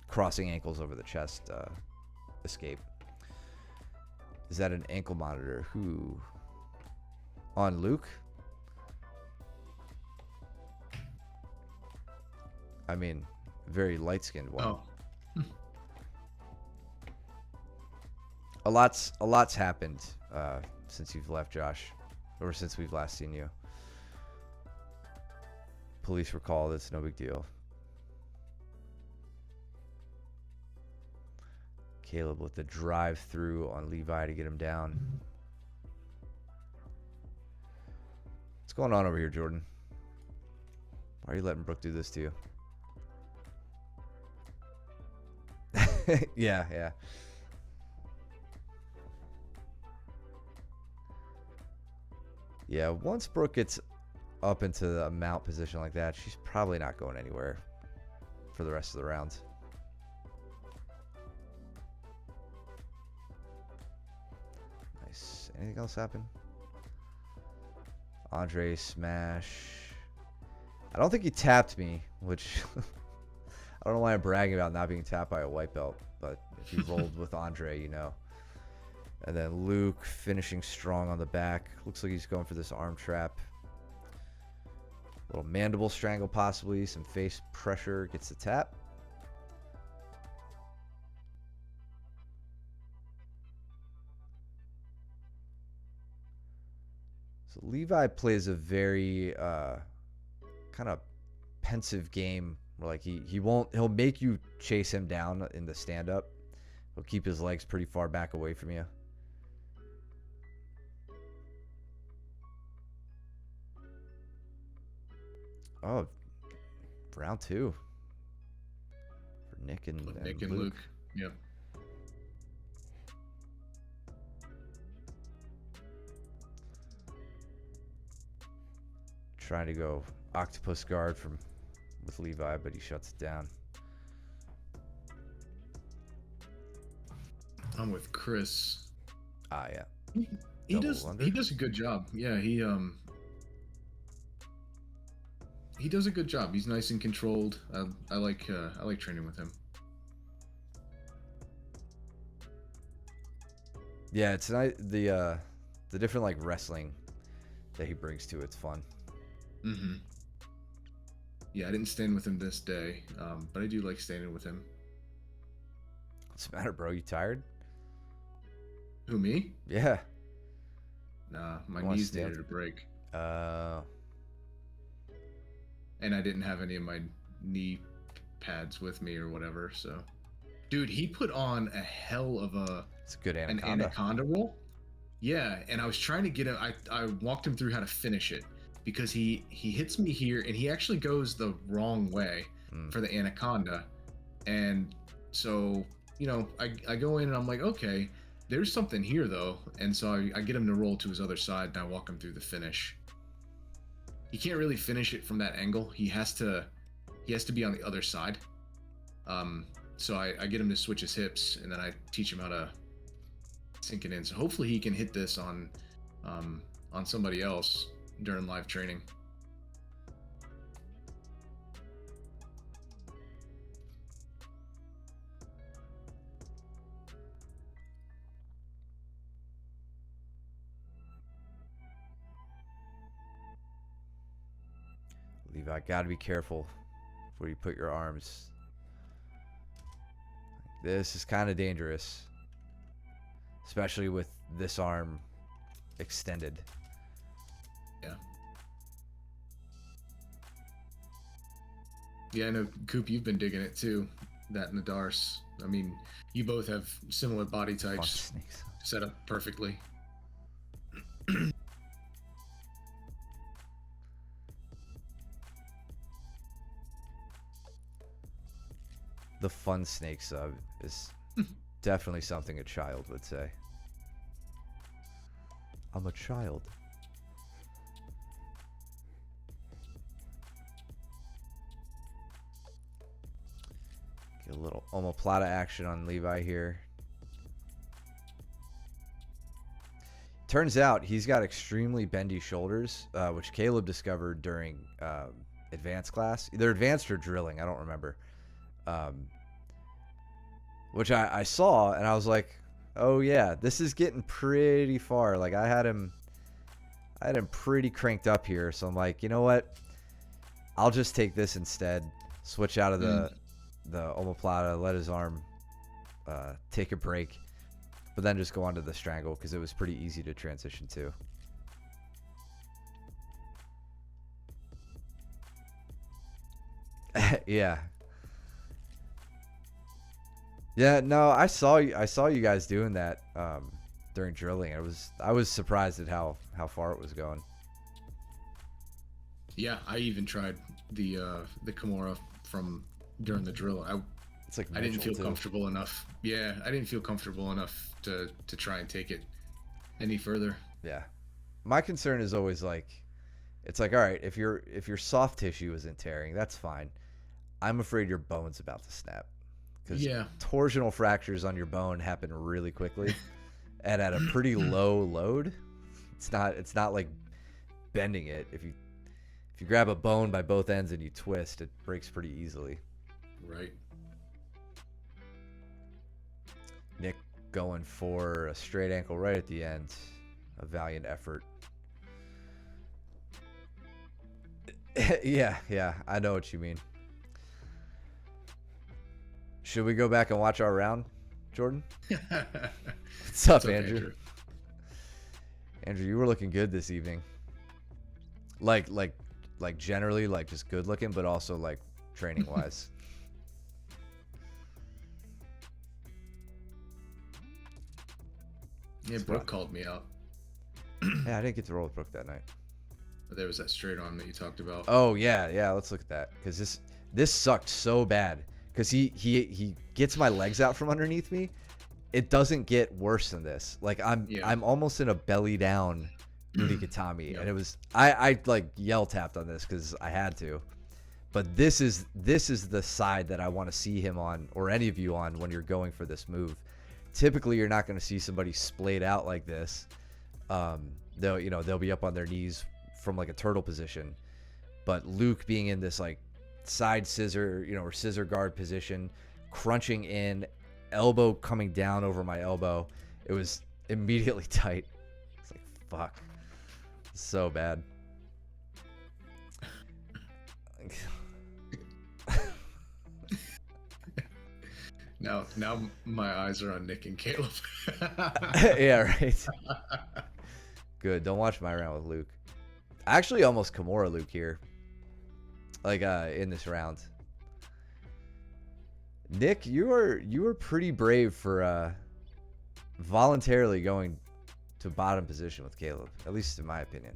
crossing ankles over the chest escape. Is that an ankle monitor? Who? On Luke? I mean, very light-skinned one.
Oh.
A lot's happened since you've left, Josh, or since we've last seen you. Police were called. It's no big deal. Caleb with the drive-through on Levi to get him down. What's going on over here, Jordan? Why are you letting Brooke do this to you? Yeah. Yeah, once Brooke gets up into the mount position like that, she's probably not going anywhere for the rest of the round. Nice. Anything else happen? Andre smash. I don't think he tapped me, which I don't know why I'm bragging about not being tapped by a white belt, but if you rolled with Andre, And then Luke finishing strong on the back. Looks like he's going for this arm trap. Little mandible strangle possibly. Some face pressure. Gets the tap. So Levi plays a very kind of pensive game. Where like he'll make you chase him down in the stand-up. He'll keep his legs pretty far back away from you. Oh, round 2 for Nick and Luke.
Yep.
Trying to go octopus guard with Levi, but he shuts it down.
I'm with Chris.
Yeah.
He does a good job. Yeah, he does a good job. He's nice and controlled. I like training with him.
Yeah, it's nice. The different like wrestling that he brings to it's fun.
Mm-hmm. Yeah, I didn't stand with him this day, but I do like standing with him.
What's the matter, bro? You tired?
Who, me?
Yeah.
Nah, my
You want to
knees
stand?
needed a break,
Uh,
and I didn't have any of my knee pads with me or whatever. So, dude, he put on a hell of
it's a good
an
anaconda.
anaconda roll. Yeah, and I was trying to get him. I walked him through how to finish it because he hits me here, and he actually goes the wrong way
Mm.
for the anaconda, and so I go in and I'm like, okay, there's something here though, and so I get him to roll to his other side, and I walk him through the finish. He can't really finish it from that angle. He has to be on the other side. So I get him to switch his hips, and then I teach him how to sink it in. So hopefully he can hit this on somebody else during live training.
Levi, gotta be careful before you put your arms. This is kind of dangerous, especially with this arm extended.
Yeah. Yeah, I know, Coop, you've been digging it too. That and the Darce. I mean, you both have similar body types set up perfectly.
The fun snake sub is definitely something a child would say. I'm a child. Get a little omoplata action on Levi here. Turns out he's got extremely bendy shoulders, which Caleb discovered during advanced class. Either advanced or drilling, I don't remember. Which I saw, and I was like, oh yeah, this is getting pretty far. Like I had him pretty cranked up here, so I'm like, you know what? I'll just take this instead. Switch out of the omoplata, let his arm take a break, but then just go on to the strangle because it was pretty easy to transition to. Yeah. Yeah, no, I saw you guys doing that during drilling. I was surprised at how far it was going.
Yeah, I even tried the Kimura from during the drill.
It's like
I didn't feel
too.
comfortable enough. Yeah, I didn't feel comfortable enough to try and take it any further.
Yeah. My concern is always like, it's like, all right, if your soft tissue isn't tearing, that's fine. I'm afraid your bone's about to snap. Because torsional fractures on your bone happen really quickly and at a pretty low load. It's not like bending it. If you grab a bone by both ends and you twist, it breaks pretty easily.
Right.
Nick going for a straight ankle right at the end. A valiant effort. Yeah, I know what you mean. Should we go back and watch our round, Jordan? What's up, Andrew? Andrew, you were looking good this evening. Like generally, like just good looking, but also like training wise.
Yeah, Brooke called me out.
Yeah, I didn't get to roll with Brooke that night.
But there was that straight arm that you talked about.
Oh yeah. Let's look at that because this sucked so bad. Because he gets my legs out from underneath me. It doesn't get worse than this. Like I'm almost in a belly down Unikitami, and it was I like yell tapped on this because I had to. But this is the side that I want to see him on, or any of you on, when you're going for this move. Typically, you're not going to see somebody splayed out like this. They'll be up on their knees from like a turtle position. But Luke being in this like side scissor, or scissor guard position, crunching in, elbow coming down over my elbow. It was immediately tight. It's like, fuck. So bad.
Now my eyes are on Nick and Caleb.
Yeah, right. Good. Don't watch my round with Luke. I actually almost Kimura Luke here. Like in this round. Nick, you were pretty brave for voluntarily going to bottom position with Caleb, at least in my opinion.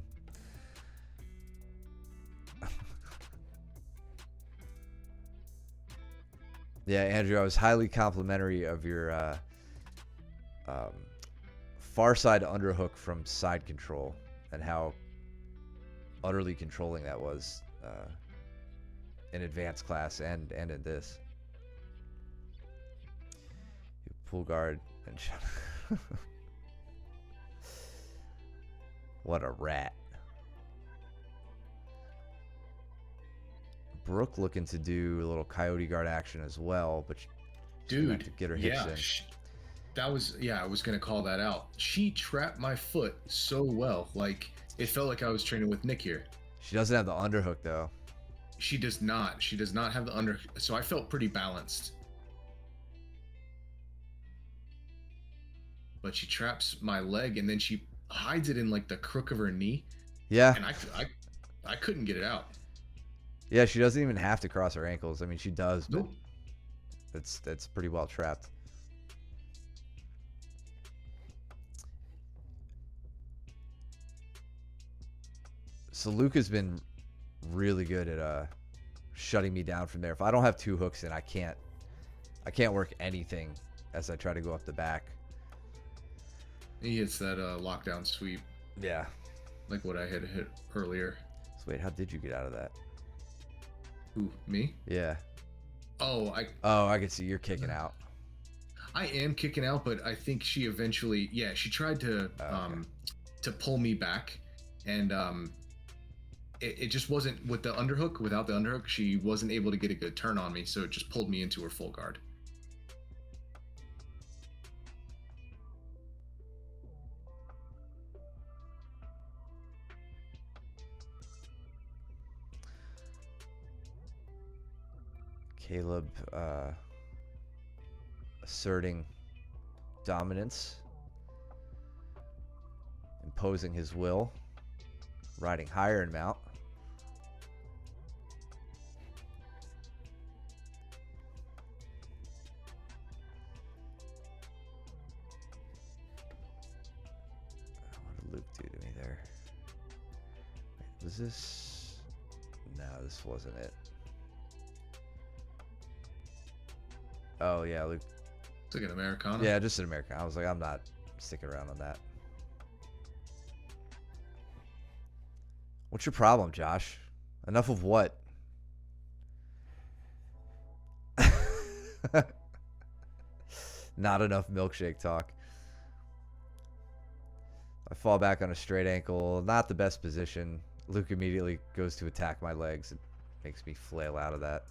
Yeah, Andrew, I was highly complimentary of your far side underhook from side control and how utterly controlling that was in advanced class and in this. You pull guard and shut. What a rat. Brooke looking to do a little coyote guard action as well, but
Dude,
to get her hips
yeah,
in.
that was I was gonna call that out. She trapped my foot so well, like it felt like I was training with Nick here.
She doesn't have the underhook though.
She does not. She does not have the under. So I felt pretty balanced. But she traps my leg and then she hides it in like the crook of her knee.
Yeah.
And I couldn't get it out.
Yeah, she doesn't even have to cross her ankles. I mean, she does, but
Nope.
that's pretty well trapped. So Luke has been really good at shutting me down from there. If I don't have two hooks in, I can't work anything as I try to go up the back.
He hits that lockdown sweep.
Yeah.
Like what I had hit earlier.
So wait, how did you get out of that?
Who, me?
Yeah.
Oh,
I can see you're kicking out.
I am kicking out, but I think she eventually, she tried to
Okay.
to pull me back, and it just wasn't with the underhook. Without the underhook, she wasn't able to get a good turn on me, so it just pulled me into her full guard.
Caleb asserting dominance, imposing his will, riding higher in mount. What did Luke do to me there? Wait, was this? No, this wasn't it. Oh yeah, Luke.
It's like an Americana.
Yeah, just an American. I was like, I'm not sticking around on that. What's your problem, Josh? Enough of what? Not enough milkshake talk. I fall back on a straight ankle. Not the best position. Luke immediately goes to attack my legs. It makes me flail out of that.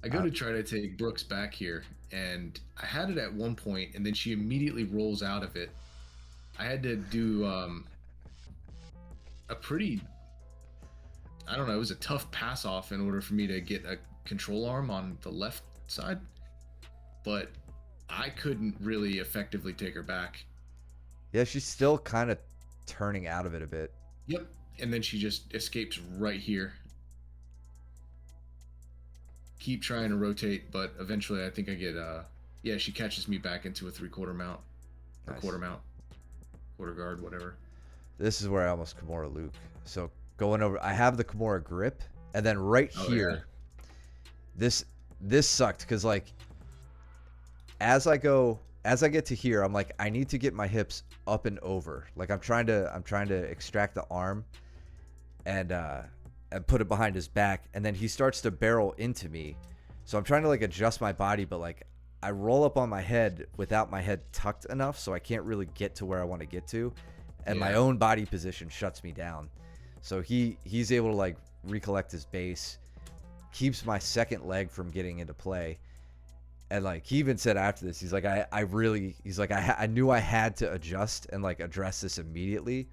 I go to try to take Brooks back here, and I had it at one point, and then she immediately rolls out of it. I had to do a pretty, I don't know, it was a tough pass off in order for me to get a control arm on the left side, but I couldn't really effectively take her back.
Yeah, she's still kind of turning out of it a bit.
Yep. And then she just escapes right here. Keep trying to rotate, but eventually I think I get she catches me back into a 3/4 mount. Or
Nice.
quarter mount. Quarter guard, whatever.
This is where I almost Kimura Luke. So going over, I have the Kimura grip, and then right here, this sucked because like as I get to here, I'm like, I need to get my hips up and over. Like I'm trying to extract the arm and put it behind his back, and then he starts to barrel into me. So I'm trying to like adjust my body, but like I roll up on my head without my head tucked enough, so I can't really get to where I want to get to, and my own body position shuts me down. So he's able to like recollect his base, keeps my second leg from getting into play. And like he even said after this, he's like, I knew I had to adjust and like address this immediately,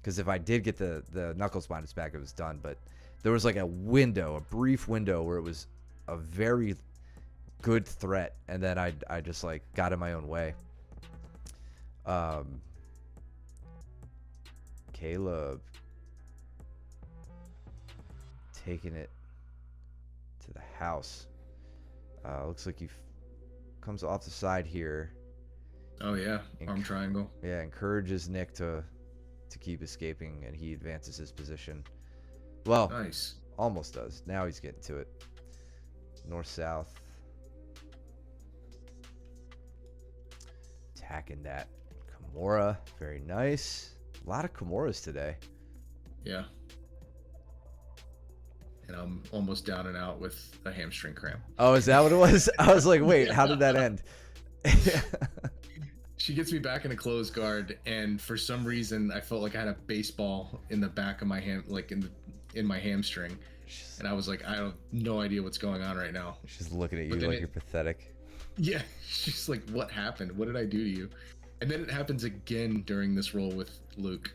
Because if I did get the knuckles behind his back, it was done. But there was like a brief window where it was a very good threat, and then I just like got in my own way. Caleb taking it to the house. Looks like he comes off the side here.
Oh yeah, arm triangle.
Yeah, encourages Nick to keep escaping, and he advances his position. Well,
Nice.
almost does. Now he's getting to it. North-south. Attacking that Kimura. Very nice. A lot of Kimuras today.
Yeah. And I'm almost down and out with a hamstring cramp.
Oh, is that what it was? I was like, wait, how did that end?
She gets me back in a closed guard, and for some reason, I felt like I had a baseball in the back of my hand, like in my hamstring, and I was like, I have no idea what's going on right now.
She's looking at you like you're pathetic.
Yeah, she's like, what happened? What did I do to you? And then it happens again during this roll with Luke.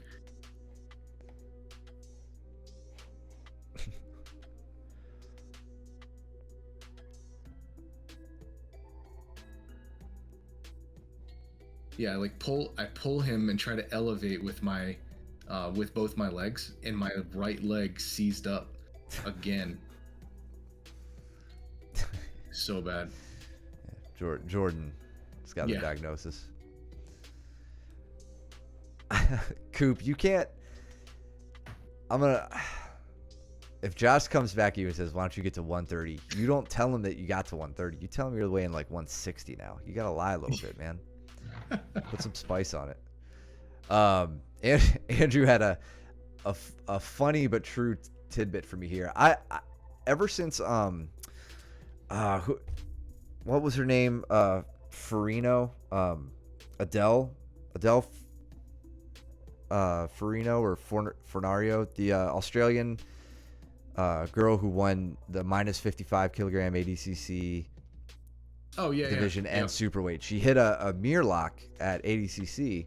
Yeah, I pull him and try to elevate with my with both my legs, and my right leg seized up again. So bad.
Yeah, Jordan has got the diagnosis. Coop, you can't. If Josh comes back to you and says, "Why don't you get to 130?" You don't tell him that you got to 130. You tell him you're weighing like 160 now. You gotta lie a little bit, man. Put some spice on it. Andrew had a funny but true tidbit for me here. I ever since what was her name? Farino, Adele Farino or Fornario, the Australian girl who won the minus 55 kilogram ADCC division and superweight. She hit a mirror lock at ADCC,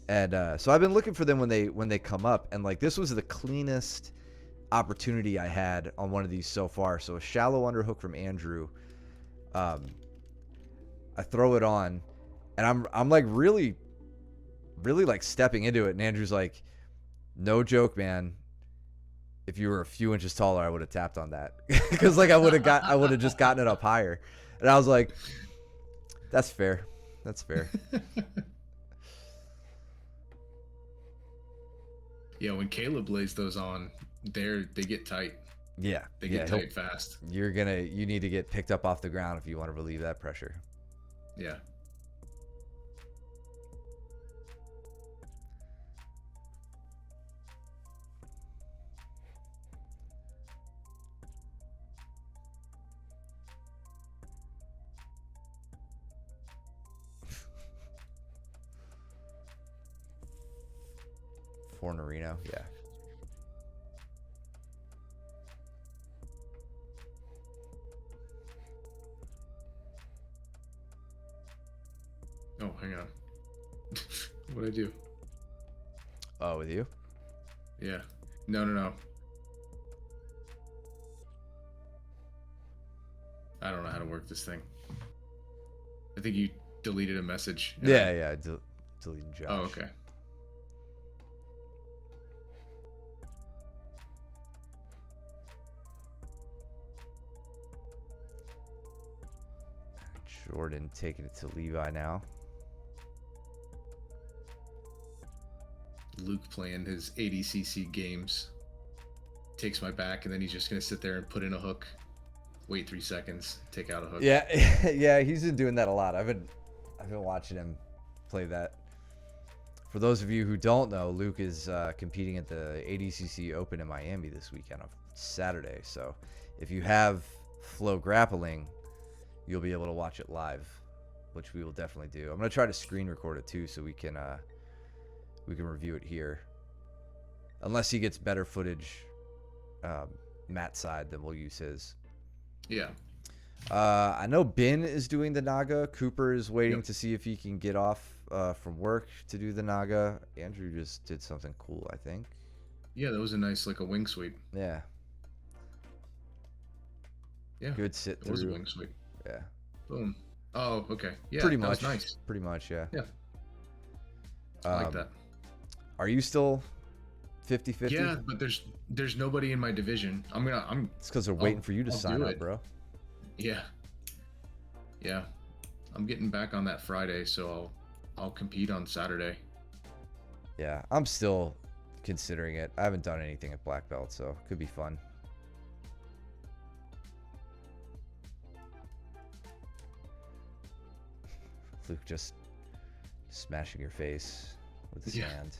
and so I've been looking for them when they come up, and like this was the cleanest opportunity I had on one of these so far. So a shallow underhook from Andrew. I throw it on, and I'm like really like stepping into it, and Andrew's like, "No joke, man. If you were a few inches taller, I would have tapped on that." Because like I would have just gotten it up higher. And I was like, "That's fair. That's fair."
Yeah, when Caleb lays those on, they get tight.
Yeah,
they get tight fast.
You need to get picked up off the ground if you want to relieve that pressure.
Yeah.
Fornarino, yeah.
Oh, hang on. What'd I do?
Oh, with you?
Yeah. No. I don't know how to work this thing. I think you deleted a message.
Yeah. Deleting Josh.
Oh, okay.
Jordan taking it to Levi now.
Luke playing his ADCC games. Takes my back, and then he's just going to sit there and put in a hook. Wait 3 seconds, take out a hook.
Yeah, yeah, he's been doing that a lot. I've been watching him play that. For those of you who don't know, Luke is competing at the ADCC Open in Miami this weekend on Saturday. So if you have Flow Grappling, you'll be able to watch it live, which we will definitely do. I'm gonna try to screen record it too, so we can review it here. Unless he gets better footage, Matt's side, then we'll use his.
Yeah.
I know Ben is doing the Naga. Cooper is waiting to see if he can get off from work to do the Naga. Andrew just did something cool, I think.
Yeah, that was a nice, like a wing sweep.
Yeah.
Yeah.
Good sit
It was a
through.
wing sweep.
Yeah.
Boom. Oh, okay. Yeah,
Pretty
that was
much.
nice.
Pretty much, yeah.
Yeah, I like that.
Are you still 50-50?
Yeah, but there's nobody in my division.
It's because they're waiting for you to
I'll
sign
do
up,
it.
bro.
Yeah. Yeah. I'm getting back on that Friday, so I'll compete on Saturday.
Yeah, I'm still considering it. I haven't done anything at black belt, so it could be fun. Luke just smashing your face with his hand.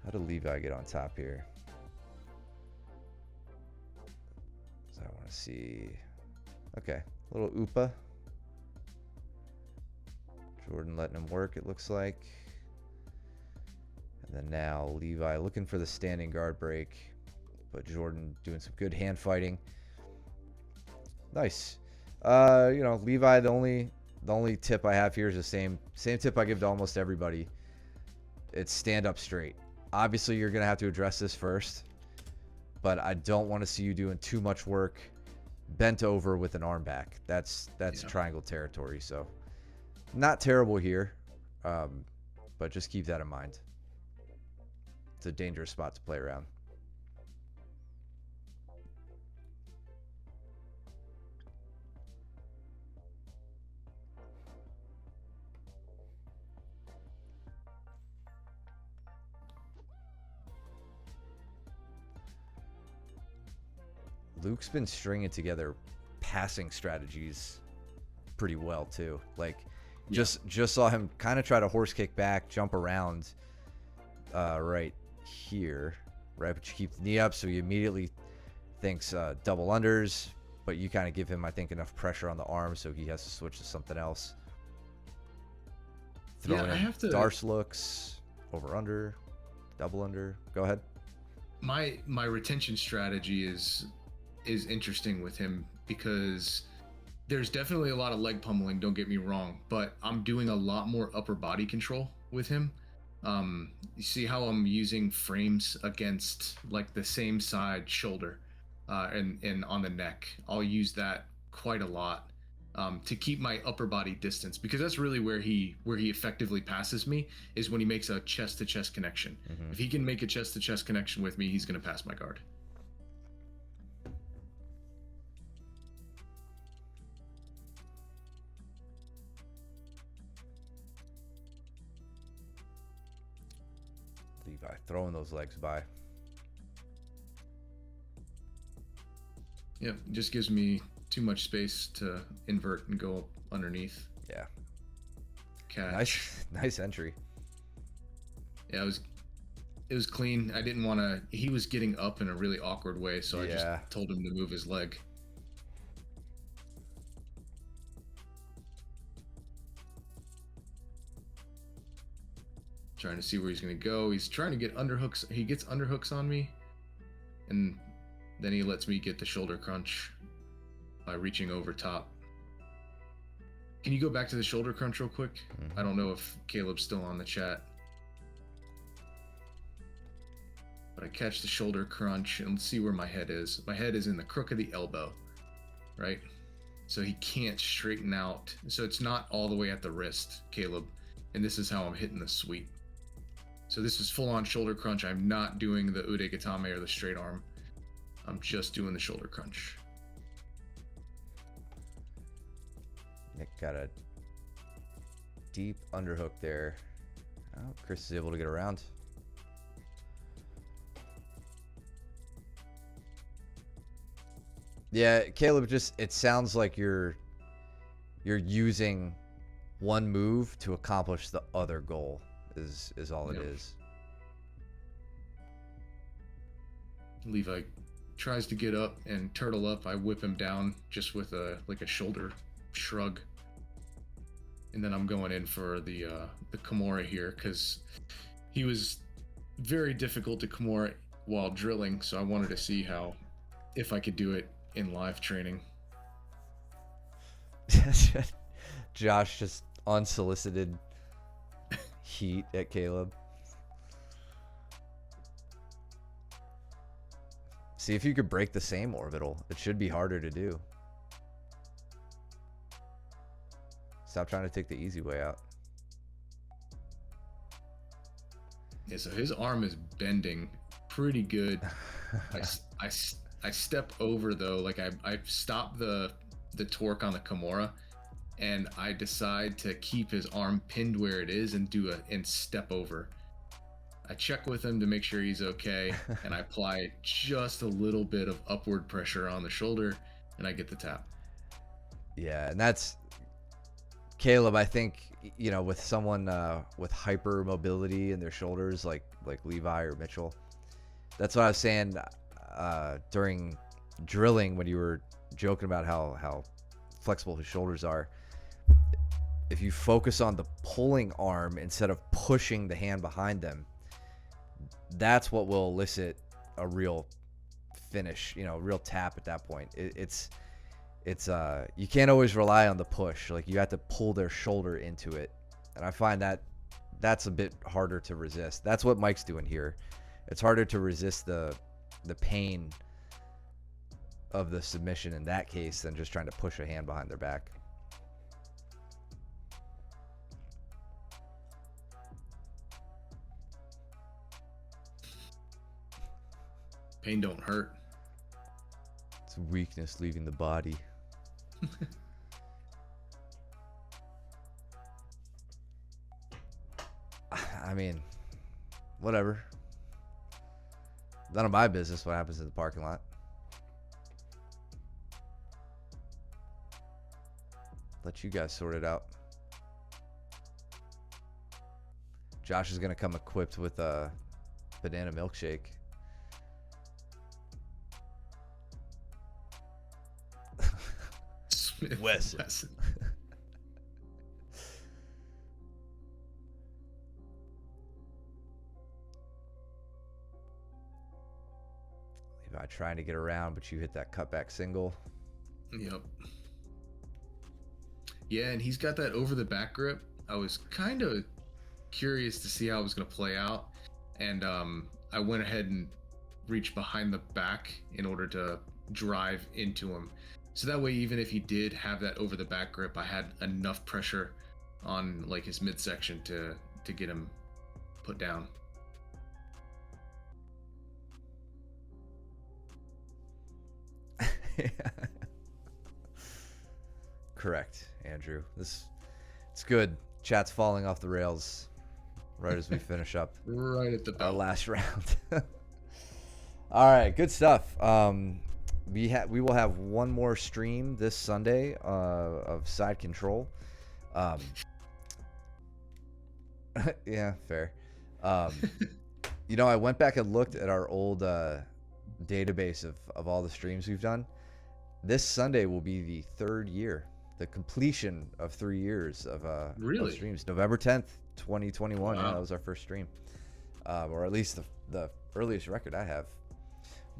How did Levi get on top here? So I want to see. Okay, little Upa. Jordan letting him work, it looks like. And then now Levi looking for the standing guard break, but Jordan doing some good hand fighting. Nice. You know, Levi, the only tip I have here is the same tip I give to almost everybody. It's stand up straight. Obviously, you're gonna have to address this first, but I don't want to see you doing too much work bent over with an arm back. That's triangle territory. So not terrible here, but just keep that in mind. It's a dangerous spot to play around. Luke's been stringing together passing strategies pretty well too. Like, just saw him kind of try to horse kick back, jump around, right here, right? But you keep the knee up, so he immediately thinks double unders. But you kind of give him, I think, enough pressure on the arm, so he has to switch to something else. Throwing in Darce looks, over under, double under. Go ahead.
My retention strategy is interesting with him because there's definitely a lot of leg pummeling, don't get me wrong, but I'm doing a lot more upper body control with him. You see how I'm using frames against like the same side shoulder and on the neck. I'll use that quite a lot to keep my upper body distance, because that's really where he effectively passes me, is when he makes a chest to chest connection. If he can make a chest to chest connection with me, he's going to pass my guard.
Levi throwing those legs by.
Yeah, it just gives me too much space to invert and go underneath.
Yeah.
Catch.
Nice entry.
Yeah, it was clean. I didn't want to. He was getting up in a really awkward way, so I just told him to move his leg. Trying to see where he's going to go. He's trying to get underhooks. He gets underhooks on me, and then he lets me get the shoulder crunch by reaching over top. Can you go back to the shoulder crunch real quick? I don't know if Caleb's still on the chat. But I catch the shoulder crunch, and let's see where my head is. My head is in the crook of the elbow, right? So he can't straighten out. So it's not all the way at the wrist, Caleb. And this is how I'm hitting the sweep. So this is full on shoulder crunch. I'm not doing the ude gatame or the straight arm. I'm just doing the shoulder crunch.
Nick got a deep underhook there. Oh, Chris is able to get around. Yeah, Caleb, just it sounds like you're using one move to accomplish the other goal is all it is.
Levi tries to get up and turtle up. I whip him down just with a shoulder shrug. And then I'm going in for the Kimura here, because he was very difficult to Kimura while drilling, so I wanted to see if I could do it in live training.
Josh just unsolicited heat at Caleb. See if you could break the same orbital. It should be harder to do. Stop trying to take the easy way out.
Yeah, so his arm is bending pretty good. I step over though, like I stop the torque on the Kimura, and I decide to keep his arm pinned where it is and step over. I check with him to make sure he's okay, and I apply just a little bit of upward pressure on the shoulder, and I get the tap.
Yeah, and that's Caleb. I think, you know, with someone with hyper mobility in their shoulders, like Levi or Mitchell, that's what I was saying during drilling when you were joking about how flexible his shoulders are. If you focus on the pulling arm instead of pushing the hand behind them, that's what will elicit a real finish, you know, a real tap at that point. It's you can't always rely on the push. Like, you have to pull their shoulder into it, and I find that that's a bit harder to resist. That's what Mike's doing here. It's harder to resist the pain of the submission in that case than just trying to push a hand behind their back.
Pain don't hurt.
It's weakness leaving the body. I mean, whatever. None of my business what happens in the parking lot. Let you guys sort it out. Josh is going to come equipped with a banana milkshake. Wesson. Levi trying to get around, but you hit that cutback single.
Yep. Yeah, and he's got that over the back grip. I was kind of curious to see how it was going to play out, and I went ahead and reached behind the back in order to drive into him. So that way, even if he did have that over the back grip, I had enough pressure on like his midsection to get him put down.
Correct, Andrew. It's good. Chat's falling off the rails right as we finish up
Right at the
our
bell.
last round. All right, good stuff. We will have one more stream this Sunday of Side Control. Yeah, fair. You know, I went back and looked at our old database of all the streams we've done. This Sunday will be the third year, the completion of 3 years of
Really?
of streams. November 10th, 2021.
Wow.
Yeah, that was our first stream, or at least the earliest record I have.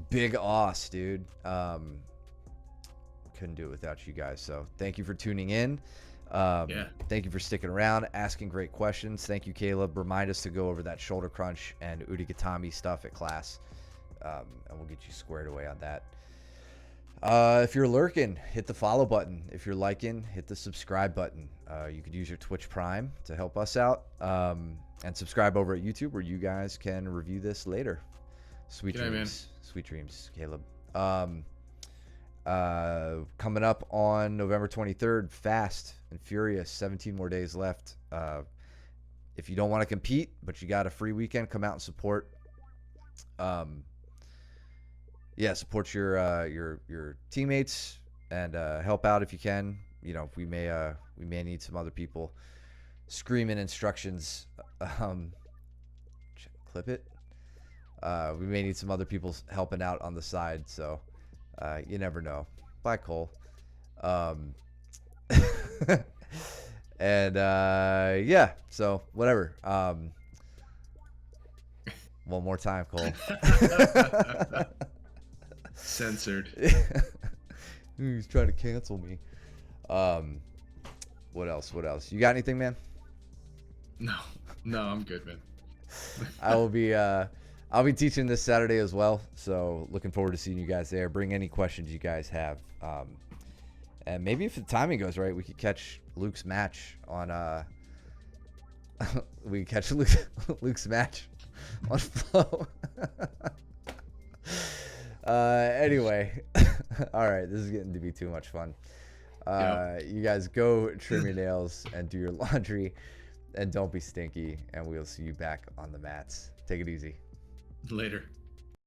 Big Oss, dude. Couldn't do it without you guys. So thank you for tuning in.
Yeah.
Thank you for sticking around, asking great questions. Thank you, Caleb. Remind us to go over that shoulder crunch and Udigatami stuff at class, and we'll get you squared away on that. If you're lurking, hit the follow button. If you're liking, hit the subscribe button. You could use your Twitch Prime to help us out, and subscribe over at YouTube where you guys can review this later. Sweet
G'day,
dreams,
man.
Sweet dreams, Caleb. Coming up on November 23rd, Fast and Furious, 17 more days left. If you don't want to compete, but you got a free weekend, come out and support. Support your teammates and help out if you can. You know, we may need some other people screaming instructions. Clip it. We may need some other people helping out on the side, so you never know. Bye, Cole. And yeah, so whatever. One more time, Cole.
Censored.
He's trying to cancel me. What else? What else? You got anything, man?
No, no, I'm good, man.
I'll be teaching this Saturday as well, so looking forward to seeing you guys there. Bring any questions you guys have, and maybe if the timing goes right, we could catch Luke's match on we could catch Luke's match on Flow. Anyway, all right, this is getting to be too much fun. You guys go trim your nails and do your laundry, and don't be stinky, and we'll see you back on the mats. Take it easy.
Later.